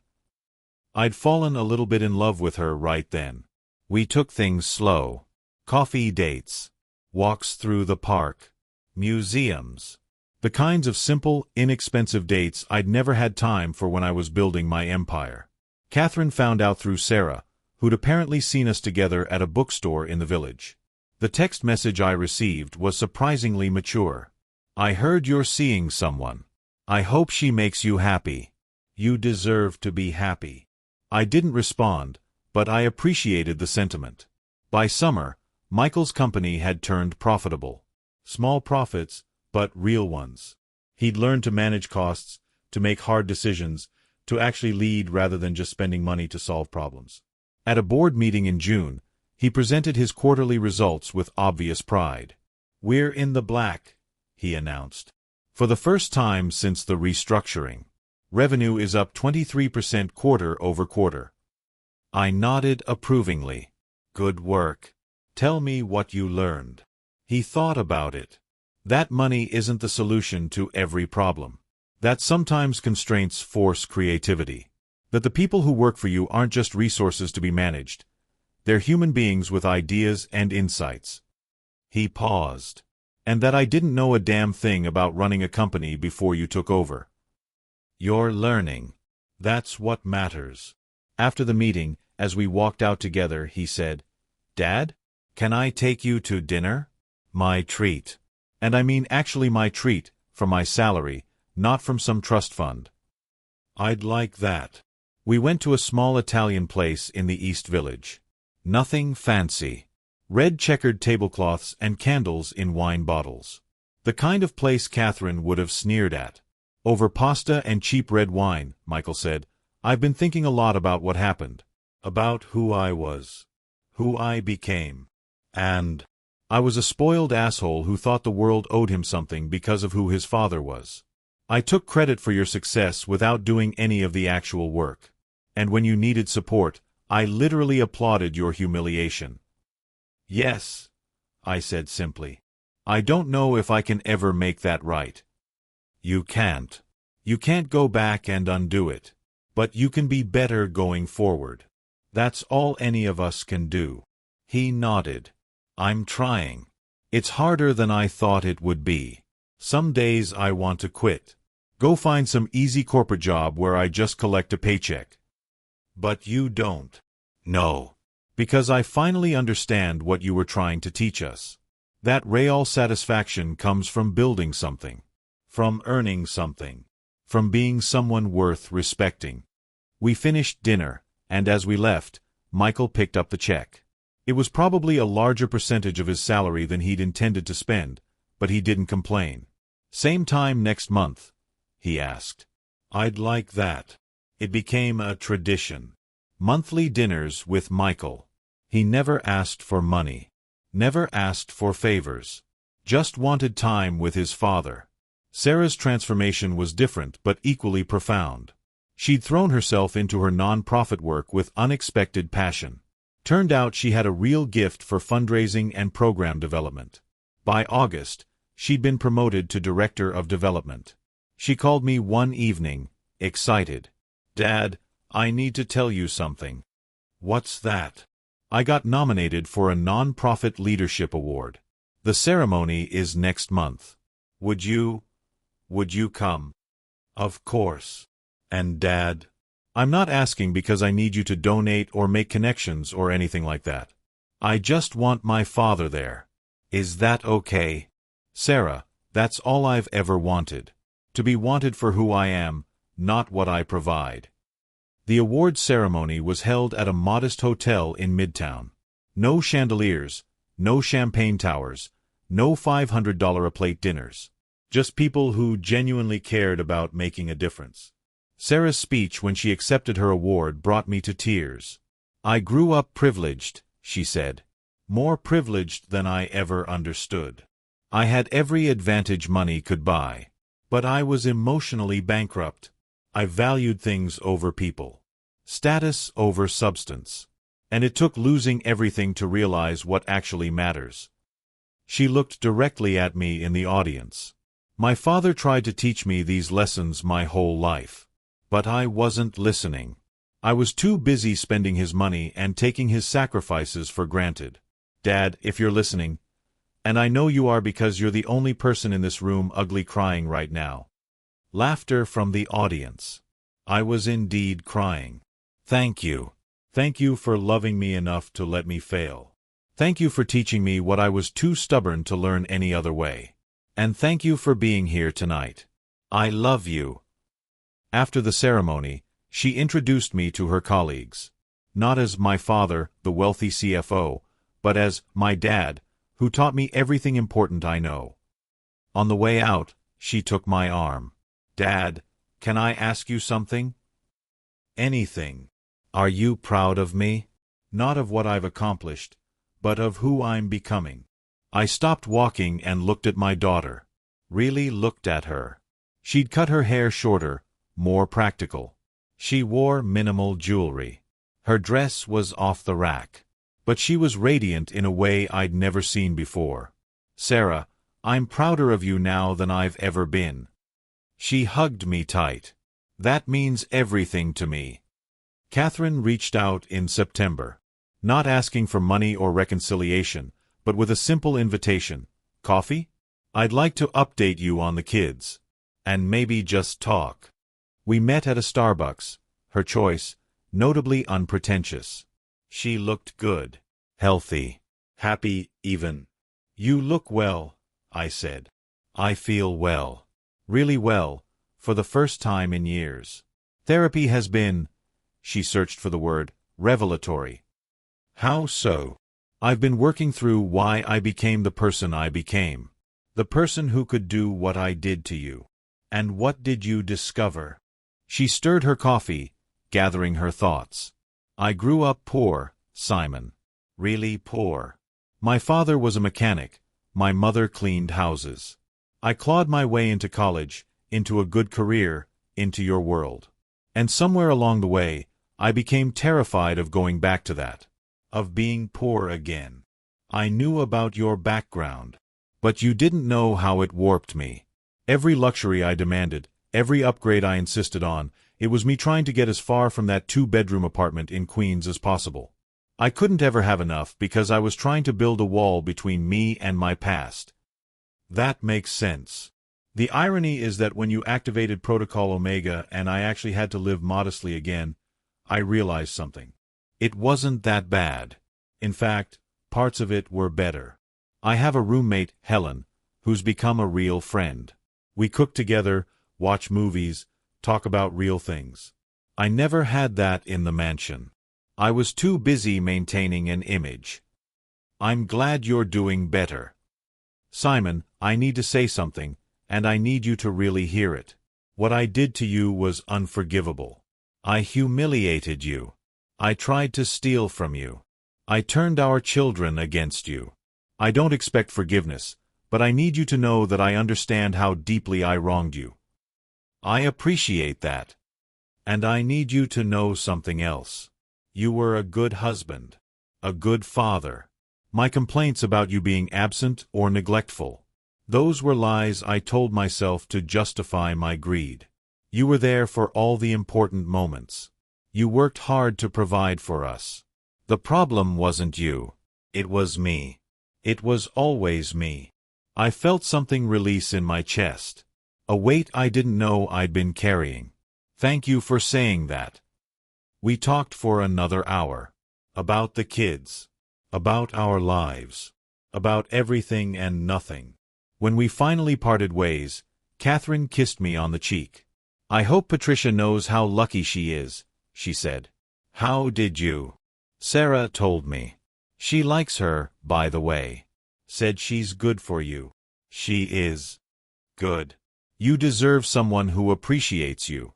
I'd fallen a little bit in love with her right then. We took things slow. Coffee dates, walks through the park, museums. The kinds of simple, inexpensive dates I'd never had time for when I was building my empire. Catherine found out through Sarah, who'd apparently seen us together at a bookstore in the village. The text message I received was surprisingly mature. "I heard you're seeing someone. I hope she makes you happy. You deserve to be happy." I didn't respond, but I appreciated the sentiment. By summer, Michael's company had turned profitable. Small profits, but real ones. He'd learned to manage costs, to make hard decisions, to actually lead rather than just spending money to solve problems. At a board meeting in June, he presented his quarterly results with obvious pride. "We're in the black," he announced. "For the first time since the restructuring. Revenue is up 23% quarter over quarter." I nodded approvingly. "Good work. Tell me what you learned." He thought about it. That money isn't the solution to every problem. That sometimes constraints force creativity. That the people who work for you aren't just resources to be managed. They're human beings with ideas and insights. He paused. "And that I didn't know a damn thing about running a company before you took over. You're learning. That's what matters." After the meeting, as we walked out together, he said, "Dad, can I take you to dinner? My treat. And I mean actually my treat, from my salary, not from some trust fund." "I'd like that." We went to a small Italian place in the East Village. Nothing fancy. Red checkered tablecloths and candles in wine bottles. The kind of place Catherine would have sneered at. "Over pasta and cheap red wine," Michael said, "I've been thinking a lot about what happened. About who I was. Who I became. And I was a spoiled asshole who thought the world owed him something because of who his father was. I took credit for your success without doing any of the actual work. And when you needed support, I literally applauded your humiliation." "Yes," I said simply. "I don't know if I can ever make that right." "You can't. You can't go back and undo it. But you can be better going forward. That's all any of us can do." He nodded. "I'm trying. It's harder than I thought it would be. Some days I want to quit. Go find some easy corporate job where I just collect a paycheck. But you don't." "No. Because I finally understand what you were trying to teach us. That real satisfaction comes from building something. From earning something. From being someone worth respecting." We finished dinner, and as we left, Michael picked up the check. It was probably a larger percentage of his salary than he'd intended to spend, but he didn't complain. "Same time next month?" he asked. "I'd like that." It became a tradition. Monthly dinners with Michael. He never asked for money. Never asked for favors. Just wanted time with his father. Sarah's transformation was different but equally profound. She'd thrown herself into her non-profit work with unexpected passion. Turned out she had a real gift for fundraising and program development. By August, she'd been promoted to Director of Development. She called me one evening, excited. "Dad, I need to tell you something." "What's that?" "I got nominated for a non-profit leadership award. The ceremony is next month. Would you come?" "Of course." "And Dad?" "I'm not asking because I need you to donate or make connections or anything like that. I just want my father there. Is that okay?" "Sarah, that's all I've ever wanted. To be wanted for who I am, not what I provide." The award ceremony was held at a modest hotel in Midtown. No chandeliers, no champagne towers, no $500 a plate dinners. Just people who genuinely cared about making a difference. Sarah's speech when she accepted her award brought me to tears. "I grew up privileged," she said. "More privileged than I ever understood. I had every advantage money could buy. But I was emotionally bankrupt. I valued things over people. Status over substance. And it took losing everything to realize what actually matters." She looked directly at me in the audience. "My father tried to teach me these lessons my whole life. But I wasn't listening. I was too busy spending his money and taking his sacrifices for granted. Dad, if you're listening, and I know you are because you're the only person in this room ugly crying right now." Laughter from the audience. I was indeed crying. "Thank you. Thank you for loving me enough to let me fail. Thank you for teaching me what I was too stubborn to learn any other way. And thank you for being here tonight. I love you." After the ceremony, she introduced me to her colleagues. Not as my father, the wealthy CFO, but as my dad, who taught me everything important I know. On the way out, she took my arm. "Dad, can I ask you something?" "Anything." "Are you proud of me?" "Not of what I've accomplished, but of who I'm becoming." I stopped walking and looked at my daughter. Really looked at her. She'd cut her hair shorter, more practical. She wore minimal jewelry. Her dress was off the rack. But she was radiant in a way I'd never seen before. "Sarah, I'm prouder of you now than I've ever been." She hugged me tight. "That means everything to me." Catherine reached out in September. Not asking for money or reconciliation, but with a simple invitation. "Coffee? I'd like to update you on the kids. And maybe just talk." We met at a Starbucks, her choice, notably unpretentious. She looked good, healthy, happy even. "You look well," I said. "I feel well. Really well, for the first time in years. Therapy has been," she searched for the word, "revelatory." "How so?" "I've been working through why I became the person I became. The person who could do what I did to you." "And what did you discover?" She stirred her coffee, gathering her thoughts. "I grew up poor, Simon. Really poor. My father was a mechanic, my mother cleaned houses. I clawed my way into college, into a good career, into your world. And somewhere along the way, I became terrified of going back to that. Of being poor again. I knew about your background. But you didn't know how it warped me. Every luxury I demanded, every upgrade I insisted on, it was me trying to get as far from that two-bedroom apartment in Queens as possible. I couldn't ever have enough because I was trying to build a wall between me and my past." That makes sense. The irony is that when you activated Protocol Omega and I actually had to live modestly again, I realized something. It wasn't that bad. In fact, parts of it were better. I have a roommate, Helen, who's become a real friend. We cook together, watch movies, talk about real things. I never had that in the mansion. I was too busy maintaining an image. I'm glad you're doing better. Simon, I need to say something, and I need you to really hear it. What I did to you was unforgivable. I humiliated you. I tried to steal from you. I turned our children against you. I don't expect forgiveness, but I need you to know that I understand how deeply I wronged you. I appreciate that. And I need you to know something else. You were a good husband. A good father. My complaints about you being absent or neglectful, those were lies I told myself to justify my greed. You were there for all the important moments. You worked hard to provide for us. The problem wasn't you. It was me. It was always me. I felt something release in my chest. A weight I didn't know I'd been carrying. Thank you for saying that. We talked for another hour. About the kids. About our lives. About everything and nothing. When we finally parted ways, Catherine kissed me on the cheek. I hope Patricia knows how lucky she is, she said. How did you? Sarah told me. She likes her, by the way. Said she's good for you. She is. Good. You deserve someone who appreciates you.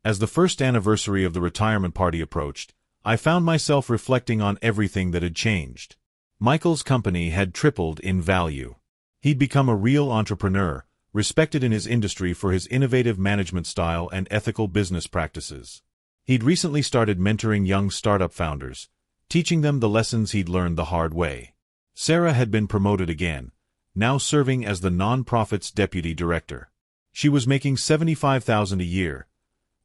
As the first anniversary of the retirement party approached, I found myself reflecting on everything that had changed. Michael's company had tripled in value. He'd become a real entrepreneur, respected in his industry for his innovative management style and ethical business practices. He'd recently started mentoring young startup founders, teaching them the lessons he'd learned the hard way. Sarah had been promoted again, now serving as the nonprofit's deputy director. She was making $75,000 a year,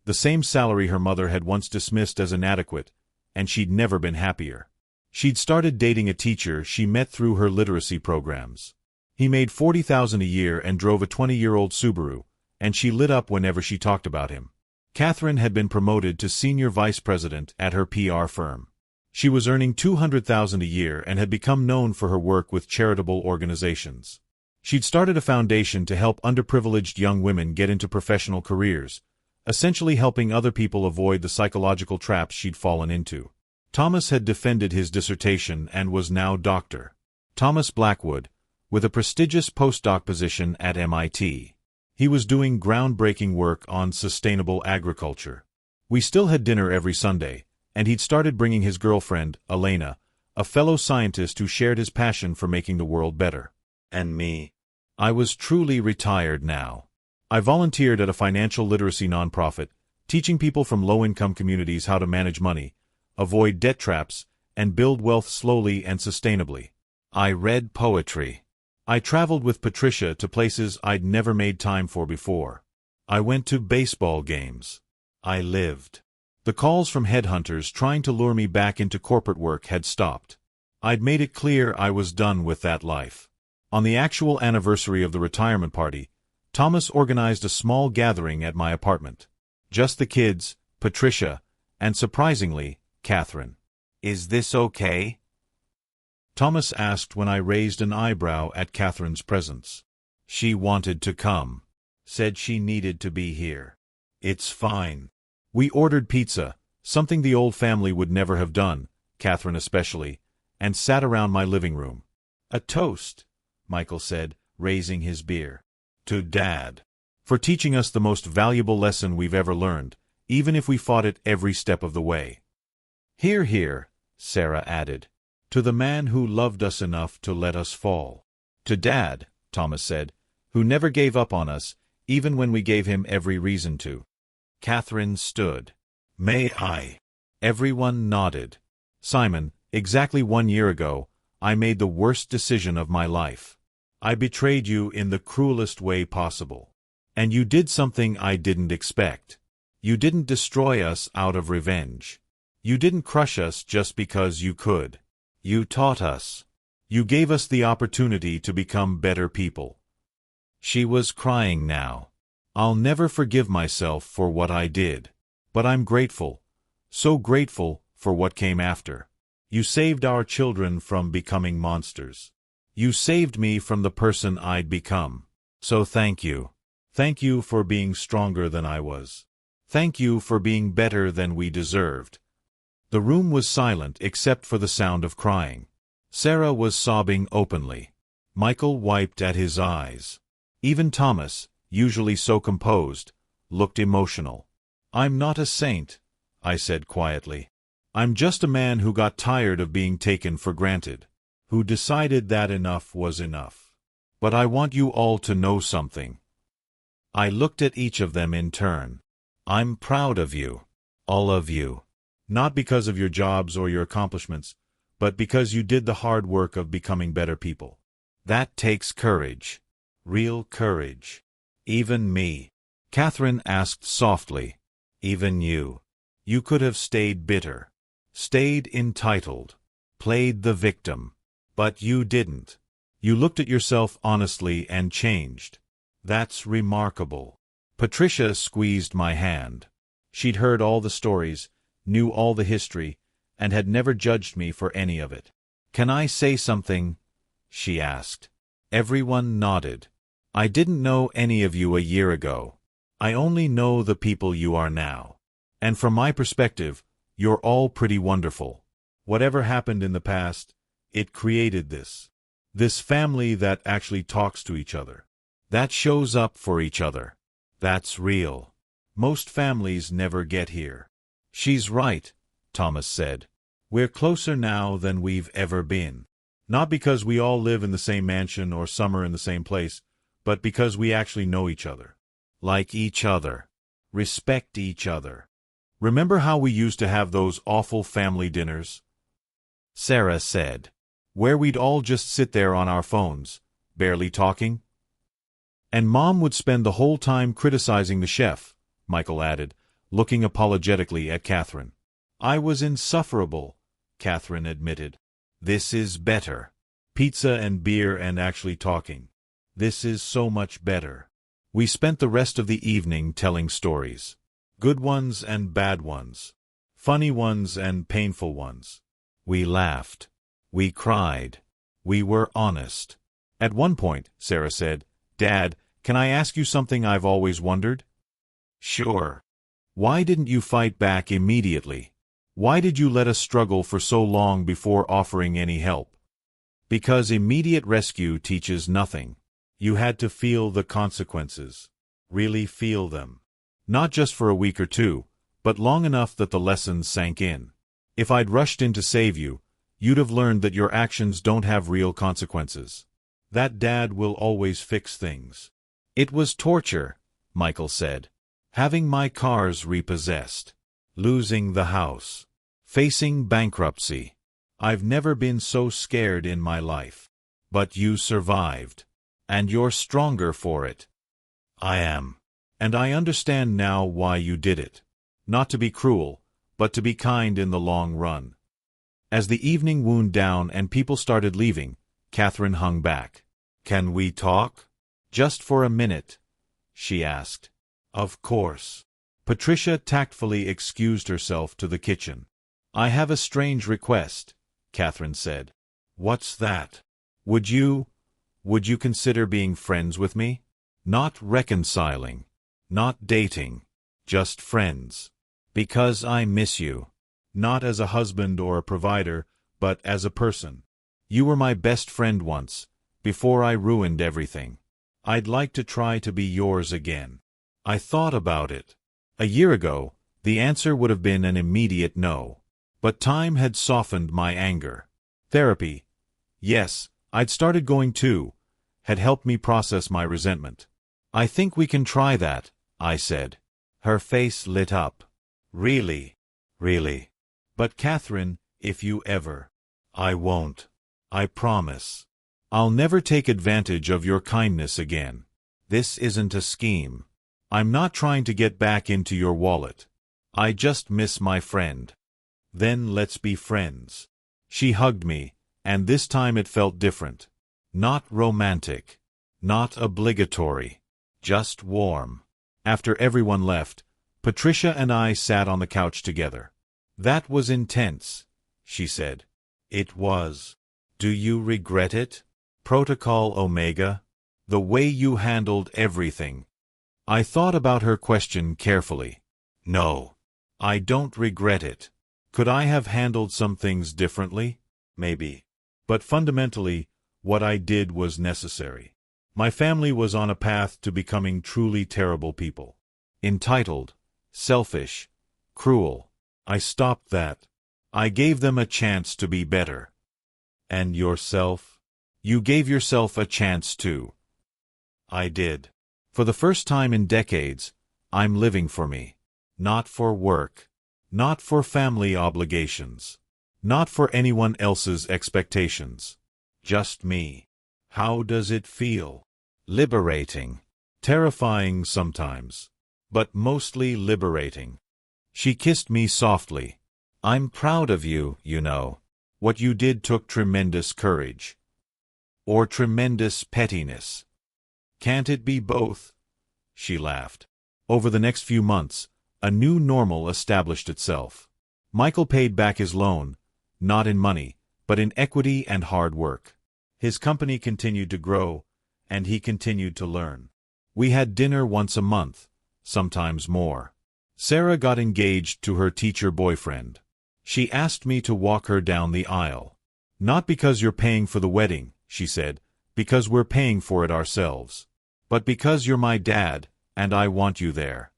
the same salary her mother had once dismissed as inadequate, and she'd never been happier. She'd started dating a teacher she met through her literacy programs. He made $40,000 a year and drove a 20-year-old Subaru, and she lit up whenever she talked about him. Catherine had been promoted to senior vice president at her PR firm. She was earning $200,000 a year and had become known for her work with charitable organizations. She'd started a foundation to help underprivileged young women get into professional careers, essentially helping other people avoid the psychological traps she'd fallen into. Thomas had defended his dissertation and was now Dr. Thomas Blackwood, with a prestigious postdoc position at MIT. He was doing groundbreaking work on sustainable agriculture. We still had dinner every Sunday, and he'd started bringing his girlfriend, Elena, a fellow scientist who shared his passion for making the world better. And me. I was truly retired now. I volunteered at a financial literacy nonprofit, teaching people from low-income communities how to manage money, avoid debt traps, and build wealth slowly and sustainably. I read poetry. I traveled with Patricia to places I'd never made time for before. I went to baseball games. I lived. The calls from headhunters trying to lure me back into corporate work had stopped. I'd made it clear I was done with that life. On the actual anniversary of the retirement party, Thomas organized a small gathering at my apartment. Just the kids, Patricia, and surprisingly, Catherine. Is this okay? Thomas asked when I raised an eyebrow at Catherine's presence. She wanted to come. Said she needed to be here. It's fine. We ordered pizza, something the old family would never have done, Catherine especially, and sat around my living room. A toast, Michael said, raising his beer. To Dad. For teaching us the most valuable lesson we've ever learned, even if we fought it every step of the way. Hear, hear, Sarah added. To the man who loved us enough to let us fall. To Dad, Thomas said, who never gave up on us, even when we gave him every reason to. Catherine stood. May I? Everyone nodded. Simon, exactly 1 year ago, I made the worst decision of my life. I betrayed you in the cruelest way possible. And you did something I didn't expect. You didn't destroy us out of revenge. You didn't crush us just because you could. You taught us. You gave us the opportunity to become better people. She was crying now. I'll never forgive myself for what I did. But I'm grateful, so grateful for what came after. You saved our children from becoming monsters. You saved me from the person I'd become. So thank you. Thank you for being stronger than I was. Thank you for being better than we deserved. The room was silent except for the sound of crying. Sarah was sobbing openly. Michael wiped at his eyes. Even Thomas, usually so composed, looked emotional. I'm not a saint, I said quietly. I'm just a man who got tired of being taken for granted, who decided that enough was enough. But I want you all to know something. I looked at each of them in turn. I'm proud of you. All of you. Not because of your jobs or your accomplishments, but because you did the hard work of becoming better people. That takes courage. Real courage. Even me. Catherine asked softly. Even you. You could have stayed bitter. Stayed entitled. Played the victim. But you didn't. You looked at yourself honestly and changed. That's remarkable. Patricia squeezed my hand. She'd heard all the stories, knew all the history, and had never judged me for any of it. Can I say something? She asked. Everyone nodded. I didn't know any of you a year ago. I only know the people you are now. And from my perspective, you're all pretty wonderful. Whatever happened in the past, it created this. This family that actually talks to each other. That shows up for each other. That's real. Most families never get here. She's right, Thomas said. We're closer now than we've ever been. Not because we all live in the same mansion or summer in the same place, but because we actually know each other. Like each other. Respect each other. Remember how we used to have those awful family dinners? Sarah said. Where we'd all just sit there on our phones, barely talking? And Mom would spend the whole time criticizing the chef, Michael added, looking apologetically at Catherine. I was insufferable, Catherine admitted. This is better. Pizza and beer and actually talking. This is so much better. We spent the rest of the evening telling stories. Good ones and bad ones. Funny ones and painful ones. We laughed. We cried. We were honest. At one point, Sarah said, Dad, can I ask you something I've always wondered? Sure. Why didn't you fight back immediately? Why did you let us struggle for so long before offering any help? Because immediate rescue teaches nothing. You had to feel the consequences. Really feel them. Not just for a week or two, but long enough that the lessons sank in. If I'd rushed in to save you, you'd have learned that your actions don't have real consequences. That Dad will always fix things. It was torture, Michael said. Having my cars repossessed. Losing the house. Facing bankruptcy. I've never been so scared in my life. But you survived. And you're stronger for it. I am. And I understand now why you did it. Not to be cruel, but to be kind in the long run. As the evening wound down and people started leaving, Catherine hung back. Can we talk? Just for a minute, she asked. Of course. Patricia tactfully excused herself to the kitchen. I have a strange request, Catherine said. What's that? Would you consider being friends with me? Not reconciling. Not dating. Just friends. Because I miss you. Not as a husband or a provider, but as a person. You were my best friend once, before I ruined everything. I'd like to try to be yours again. I thought about it. A year ago, the answer would have been an immediate no. But time had softened my anger. Therapy. Yes, I'd started going too, had helped me process my resentment. I think we can try that, I said. Her face lit up. Really? Really? But Catherine, if you ever... I won't. I promise. I'll never take advantage of your kindness again. This isn't a scheme. I'm not trying to get back into your wallet. I just miss my friend. Then let's be friends. She hugged me, and this time it felt different. Not romantic. Not obligatory. Just warm. After everyone left, Patricia and I sat on the couch together. That was intense, she said. It was. Do you regret it? Protocol Omega? The way you handled everything. I thought about her question carefully. No. I don't regret it. Could I have handled some things differently? Maybe. But fundamentally, what I did was necessary. My family was on a path to becoming truly terrible people. Entitled, selfish, cruel. I stopped that. I gave them a chance to be better. And yourself? You gave yourself a chance to. I did. For the first time in decades, I'm living for me. Not for work. Not for family obligations. Not for anyone else's expectations. Just me. How does it feel? Liberating. Terrifying sometimes. But mostly liberating. She kissed me softly. I'm proud of you, you know. What you did took tremendous courage. Or tremendous pettiness. Can't it be both? She laughed. Over the next few months, a new normal established itself. Michael paid back his loan, not in money, but in equity and hard work. His company continued to grow, and he continued to learn. We had dinner once a month, sometimes more. Sarah got engaged to her teacher boyfriend. She asked me to walk her down the aisle. Not because you're paying for the wedding, she said, because we're paying for it ourselves. But because you're my dad, and I want you there.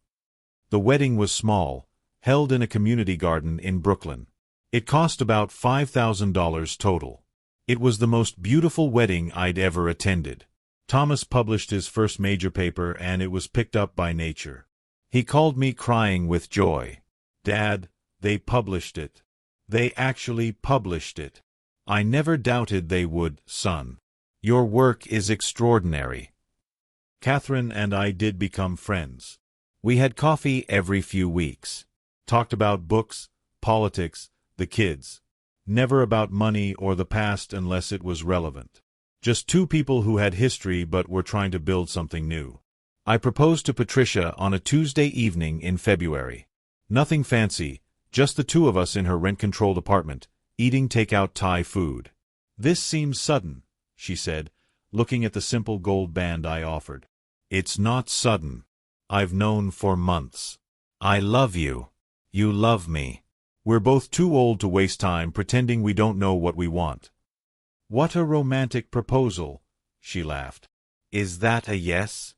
The wedding was small, held in a community garden in Brooklyn. It cost about $5,000 total. It was the most beautiful wedding I'd ever attended. Thomas published his first major paper and it was picked up by Nature. He called me crying with joy. Dad, they published it. They actually published it. I never doubted they would, son. Your work is extraordinary. Catherine and I did become friends. We had coffee every few weeks. Talked about books, politics, the kids. Never about money or the past unless it was relevant. Just two people who had history but were trying to build something new. I proposed to Patricia on a Tuesday evening in February. Nothing fancy, just the two of us in her rent-controlled apartment, eating take-out Thai food. This seems sudden, she said, looking at the simple gold band I offered. It's not sudden. I've known for months. I love you. You love me. We're both too old to waste time pretending we don't know what we want. What a romantic proposal, she laughed. Is that a yes?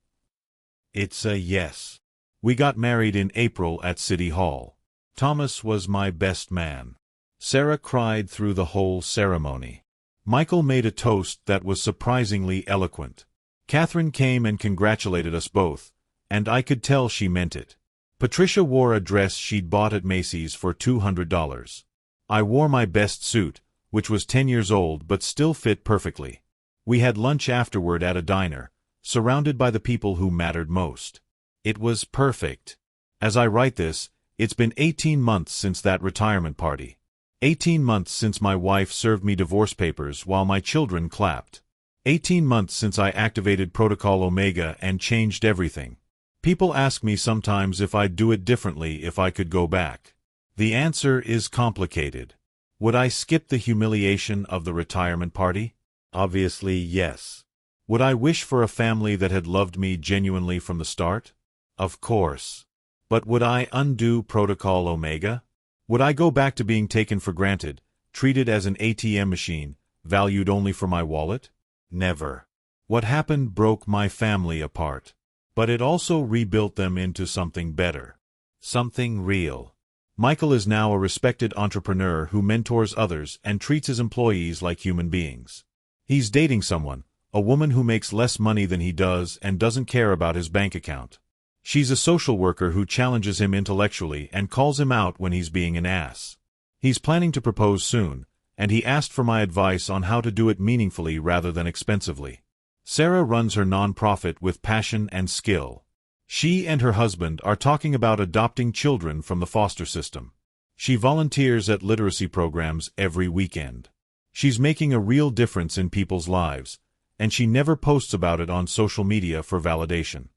It's a yes. We got married in April at City Hall. Thomas was my best man. Sarah cried through the whole ceremony. Michael made a toast that was surprisingly eloquent. Catherine came and congratulated us both, and I could tell she meant it. Patricia wore a dress she'd bought at Macy's for $200. I wore my best suit, which was 10 years old but still fit perfectly. We had lunch afterward at a diner, surrounded by the people who mattered most. It was perfect. As I write this, it's been 18 months since that retirement party. 18 months since my wife served me divorce papers while my children clapped. 18 months since I activated Protocol Omega and changed everything. People ask me sometimes if I'd do it differently if I could go back. The answer is complicated. Would I skip the humiliation of the retirement party? Obviously, yes. Would I wish for a family that had loved me genuinely from the start? Of course. But would I undo Protocol Omega? Would I go back to being taken for granted, treated as an ATM machine, valued only for my wallet? Never. What happened broke my family apart. But it also rebuilt them into something better. Something real. Michael is now a respected entrepreneur who mentors others and treats his employees like human beings. He's dating someone, a woman who makes less money than he does and doesn't care about his bank account. She's a social worker who challenges him intellectually and calls him out when he's being an ass. He's planning to propose soon, and he asked for my advice on how to do it meaningfully rather than expensively. Sarah runs her nonprofit with passion and skill. She and her husband are talking about adopting children from the foster system. She volunteers at literacy programs every weekend. She's making a real difference in people's lives, and she never posts about it on social media for validation.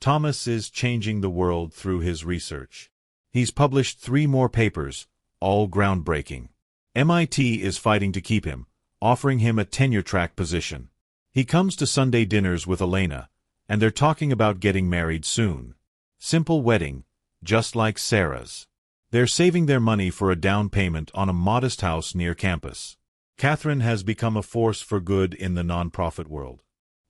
Thomas is changing the world through his research. He's published 3 more papers, all groundbreaking. MIT is fighting to keep him, offering him a tenure-track position. He comes to Sunday dinners with Elena, and they're talking about getting married soon. Simple wedding, just like Sarah's. They're saving their money for a down payment on a modest house near campus. Catherine has become a force for good in the nonprofit world.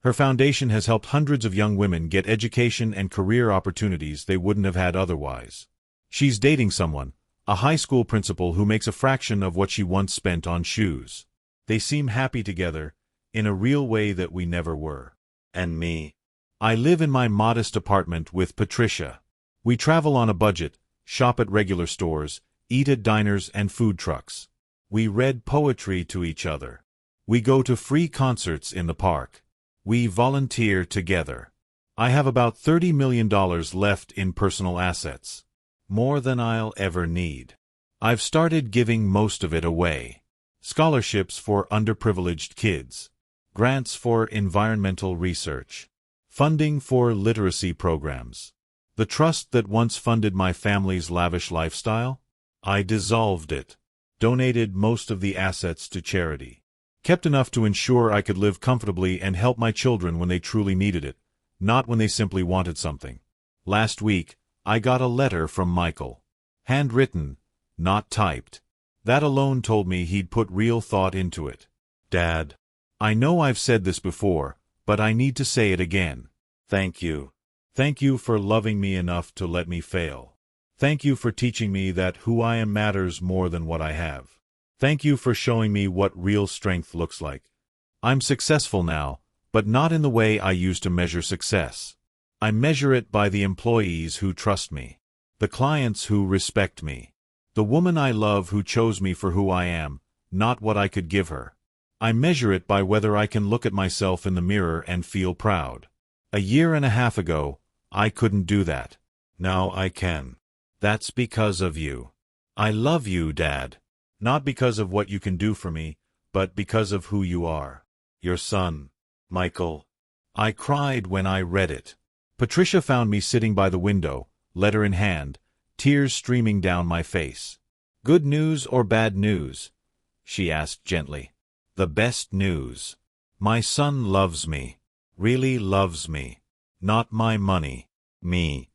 Her foundation has helped hundreds of young women get education and career opportunities they wouldn't have had otherwise. She's dating someone, a high school principal who makes a fraction of what she once spent on shoes. They seem happy together, in a real way that we never were. And me? I live in my modest apartment with Patricia. We travel on a budget, shop at regular stores, eat at diners and food trucks. We read poetry to each other. We go to free concerts in the park. We volunteer together. I have about $30 million left in personal assets. More than I'll ever need. I've started giving most of it away. Scholarships for underprivileged kids. Grants for environmental research. Funding for literacy programs. The trust that once funded my family's lavish lifestyle? I dissolved it. Donated most of the assets to charity. Kept enough to ensure I could live comfortably and help my children when they truly needed it, not when they simply wanted something. Last week, I got a letter from Michael. Handwritten, not typed. That alone told me he'd put real thought into it. Dad, I know I've said this before, but I need to say it again. Thank you. Thank you for loving me enough to let me fail. Thank you for teaching me that who I am matters more than what I have. Thank you for showing me what real strength looks like. I'm successful now, but not in the way I used to measure success. I measure it by the employees who trust me, the clients who respect me, the woman I love who chose me for who I am, not what I could give her. I measure it by whether I can look at myself in the mirror and feel proud. A year and a half ago, I couldn't do that. Now I can. That's because of you. I love you, Dad. Not because of what you can do for me, but because of who you are. Your son, Michael. I cried when I read it. Patricia found me sitting by the window, letter in hand, tears streaming down my face. Good news or bad news? She asked gently. The best news. My son loves me. Really loves me. Not my money. Me.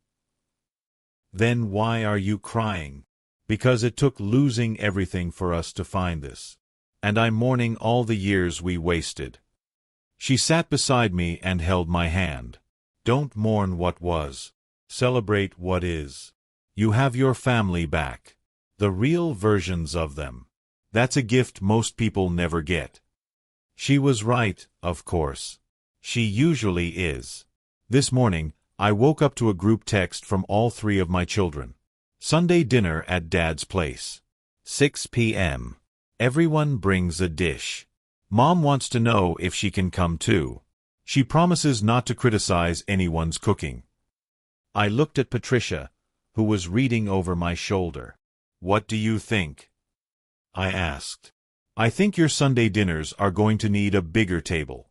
Then why are you crying? Because it took losing everything for us to find this. And I'm mourning all the years we wasted. She sat beside me and held my hand. Don't mourn what was. Celebrate what is. You have your family back. The real versions of them. That's a gift most people never get. She was right, of course. She usually is. This morning, I woke up to a group text from all three of my children. Sunday dinner at Dad's place. 6 p.m. Everyone brings a dish. Mom wants to know if she can come too. She promises not to criticize anyone's cooking. I looked at Patricia, who was reading over my shoulder. What do you think? I asked. I think your Sunday dinners are going to need a bigger table.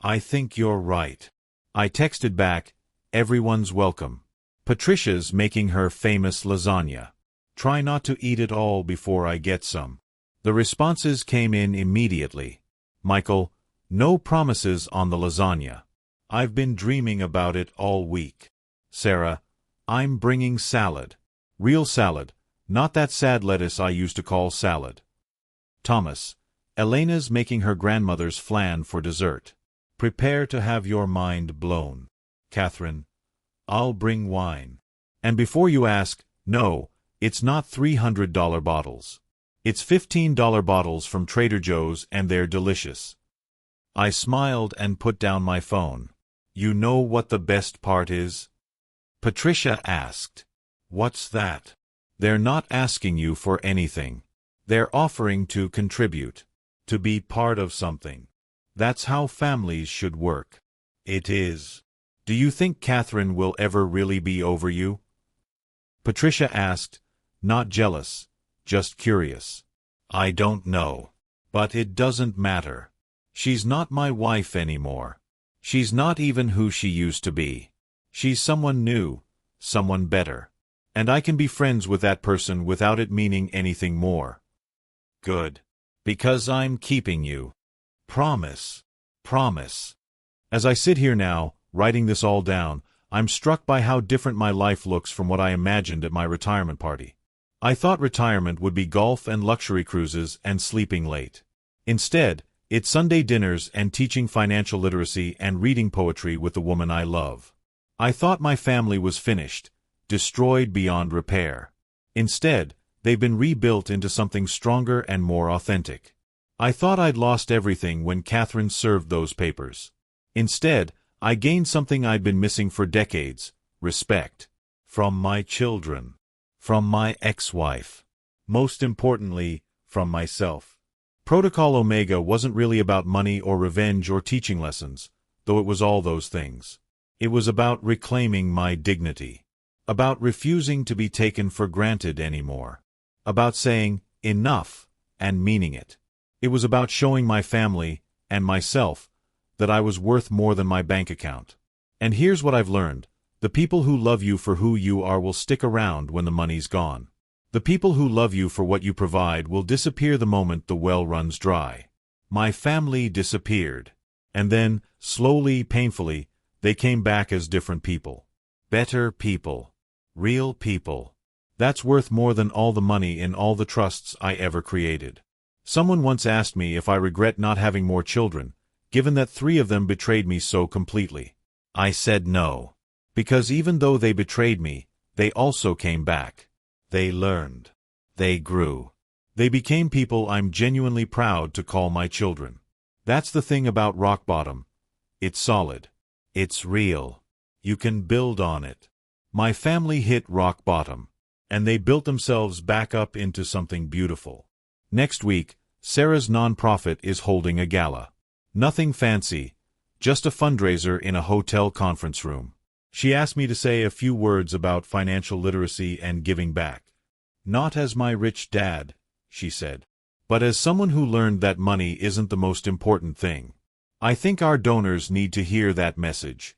I think you're right. I texted back, everyone's welcome. Patricia's making her famous lasagna. Try not to eat it all before I get some. The responses came in immediately. Michael, no promises on the lasagna. I've been dreaming about it all week. Sarah, I'm bringing salad. Real salad, not that sad lettuce I used to call salad. Thomas, Elena's making her grandmother's flan for dessert. Prepare to have your mind blown. Catherine, I'll bring wine. And before you ask, no, it's not $300 bottles. It's $15 bottles from Trader Joe's and they're delicious. I smiled and put down my phone. You know what the best part is? Patricia asked. What's that? They're not asking you for anything. They're offering to contribute. To be part of something. That's how families should work. It is. Do you think Catherine will ever really be over you? Patricia asked, not jealous, just curious. I don't know. But it doesn't matter. She's not my wife anymore. She's not even who she used to be. She's someone new, someone better. And I can be friends with that person without it meaning anything more. Good. Because I'm keeping you. Promise. Promise. As I sit here now, writing this all down, I'm struck by how different my life looks from what I imagined at my retirement party. I thought retirement would be golf and luxury cruises and sleeping late. Instead, it's Sunday dinners and teaching financial literacy and reading poetry with the woman I love. I thought my family was finished, destroyed beyond repair. Instead, they've been rebuilt into something stronger and more authentic. I thought I'd lost everything when Catherine served those papers. Instead, I gained something I'd been missing for decades: respect. From my children. From my ex-wife. Most importantly, from myself. Protocol Omega wasn't really about money or revenge or teaching lessons, though it was all those things. It was about reclaiming my dignity. About refusing to be taken for granted anymore. About saying, enough, and meaning it. It was about showing my family, and myself, that I was worth more than my bank account. And here's what I've learned. The people who love you for who you are will stick around when the money's gone. The people who love you for what you provide will disappear the moment the well runs dry. My family disappeared. And then, slowly, painfully, they came back as different people. Better people. Real people. That's worth more than all the money in all the trusts I ever created. Someone once asked me if I regret not having more children, given that 3 of them betrayed me so completely. I said no. Because even though they betrayed me, they also came back. They learned. They grew. They became people I'm genuinely proud to call my children. That's the thing about rock bottom. It's solid. It's real. You can build on it. My family hit rock bottom, and they built themselves back up into something beautiful. Next week, Sarah's nonprofit is holding a gala. Nothing fancy, just a fundraiser in a hotel conference room. She asked me to say a few words about financial literacy and giving back. Not as my rich dad, she said, but as someone who learned that money isn't the most important thing. I think our donors need to hear that message.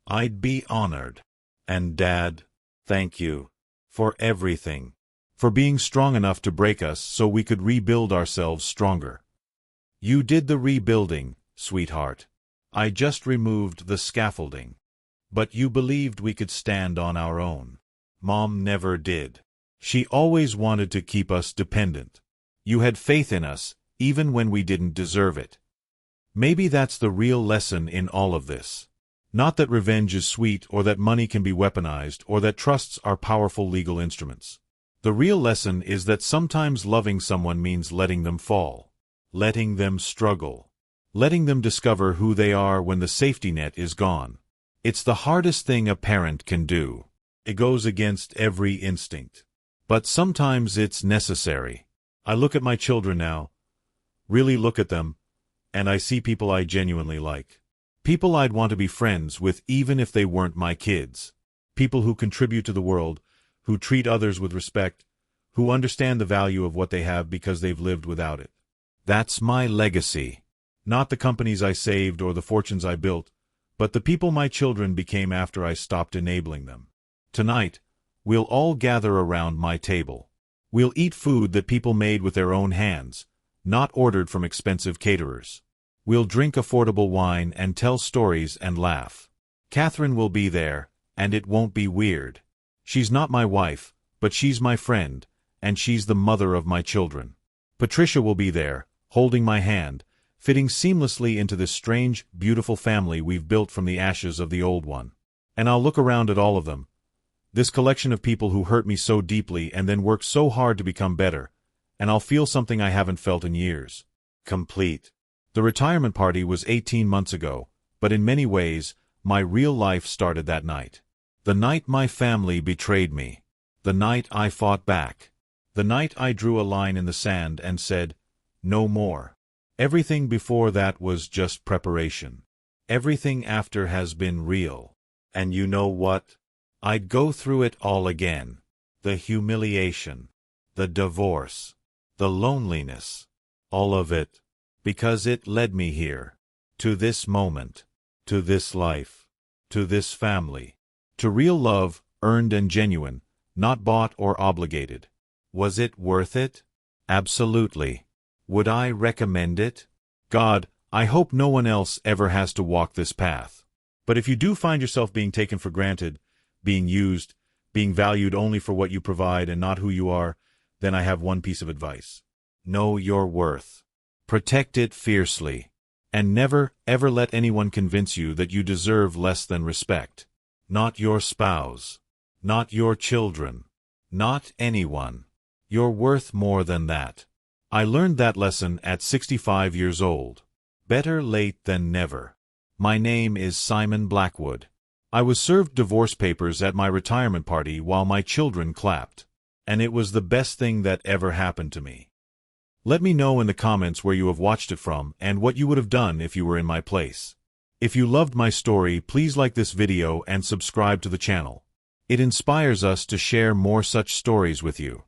I'd be honored. And Dad, thank you. For everything. For being strong enough to break us so we could rebuild ourselves stronger. You did the rebuilding, sweetheart. I just removed the scaffolding. But you believed we could stand on our own. Mom never did. She always wanted to keep us dependent. You had faith in us, even when we didn't deserve it. Maybe that's the real lesson in all of this. Not that revenge is sweet or that money can be weaponized or that trusts are powerful legal instruments. The real lesson is that sometimes loving someone means letting them fall. Letting them struggle. Letting them discover who they are when the safety net is gone. It's the hardest thing a parent can do. It goes against every instinct. But sometimes it's necessary. I look at my children now, really look at them, and I see people I genuinely like. People I'd want to be friends with even if they weren't my kids. People who contribute to the world, who treat others with respect, who understand the value of what they have because they've lived without it. That's my legacy. Not the companies I saved or the fortunes I built, but the people my children became after I stopped enabling them. Tonight, we'll all gather around my table. We'll eat food that people made with their own hands, not ordered from expensive caterers. We'll drink affordable wine and tell stories and laugh. Catherine will be there, and it won't be weird. She's not my wife, but she's my friend, and she's the mother of my children. Patricia will be there, holding my hand, fitting seamlessly into this strange, beautiful family we've built from the ashes of the old one. And I'll look around at all of them. This collection of people who hurt me so deeply and then worked so hard to become better, and I'll feel something I haven't felt in years. Complete. The retirement party was 18 months ago, but in many ways, my real life started that night. The night my family betrayed me. The night I fought back. The night I drew a line in the sand and said, no more. Everything before that was just preparation. Everything after has been real. And you know what? I'd go through it all again. The humiliation. The divorce. The loneliness. All of it. Because it led me here. To this moment. To this life. To this family. To real love, earned and genuine, not bought or obligated. Was it worth it? Absolutely. Would I recommend it? God, I hope no one else ever has to walk this path. But if you do find yourself being taken for granted, being used, being valued only for what you provide and not who you are, then I have one piece of advice. Know your worth. Protect it fiercely. And never, ever let anyone convince you that you deserve less than respect. Not your spouse. Not your children. Not anyone. You're worth more than that. I learned that lesson at 65 years old. Better late than never. My name is Simon Blackwood. I was served divorce papers at my retirement party while my children clapped. And it was the best thing that ever happened to me. Let me know in the comments where you have watched it from and what you would have done if you were in my place. If you loved my story, please like this video and subscribe to the channel. It inspires us to share more such stories with you.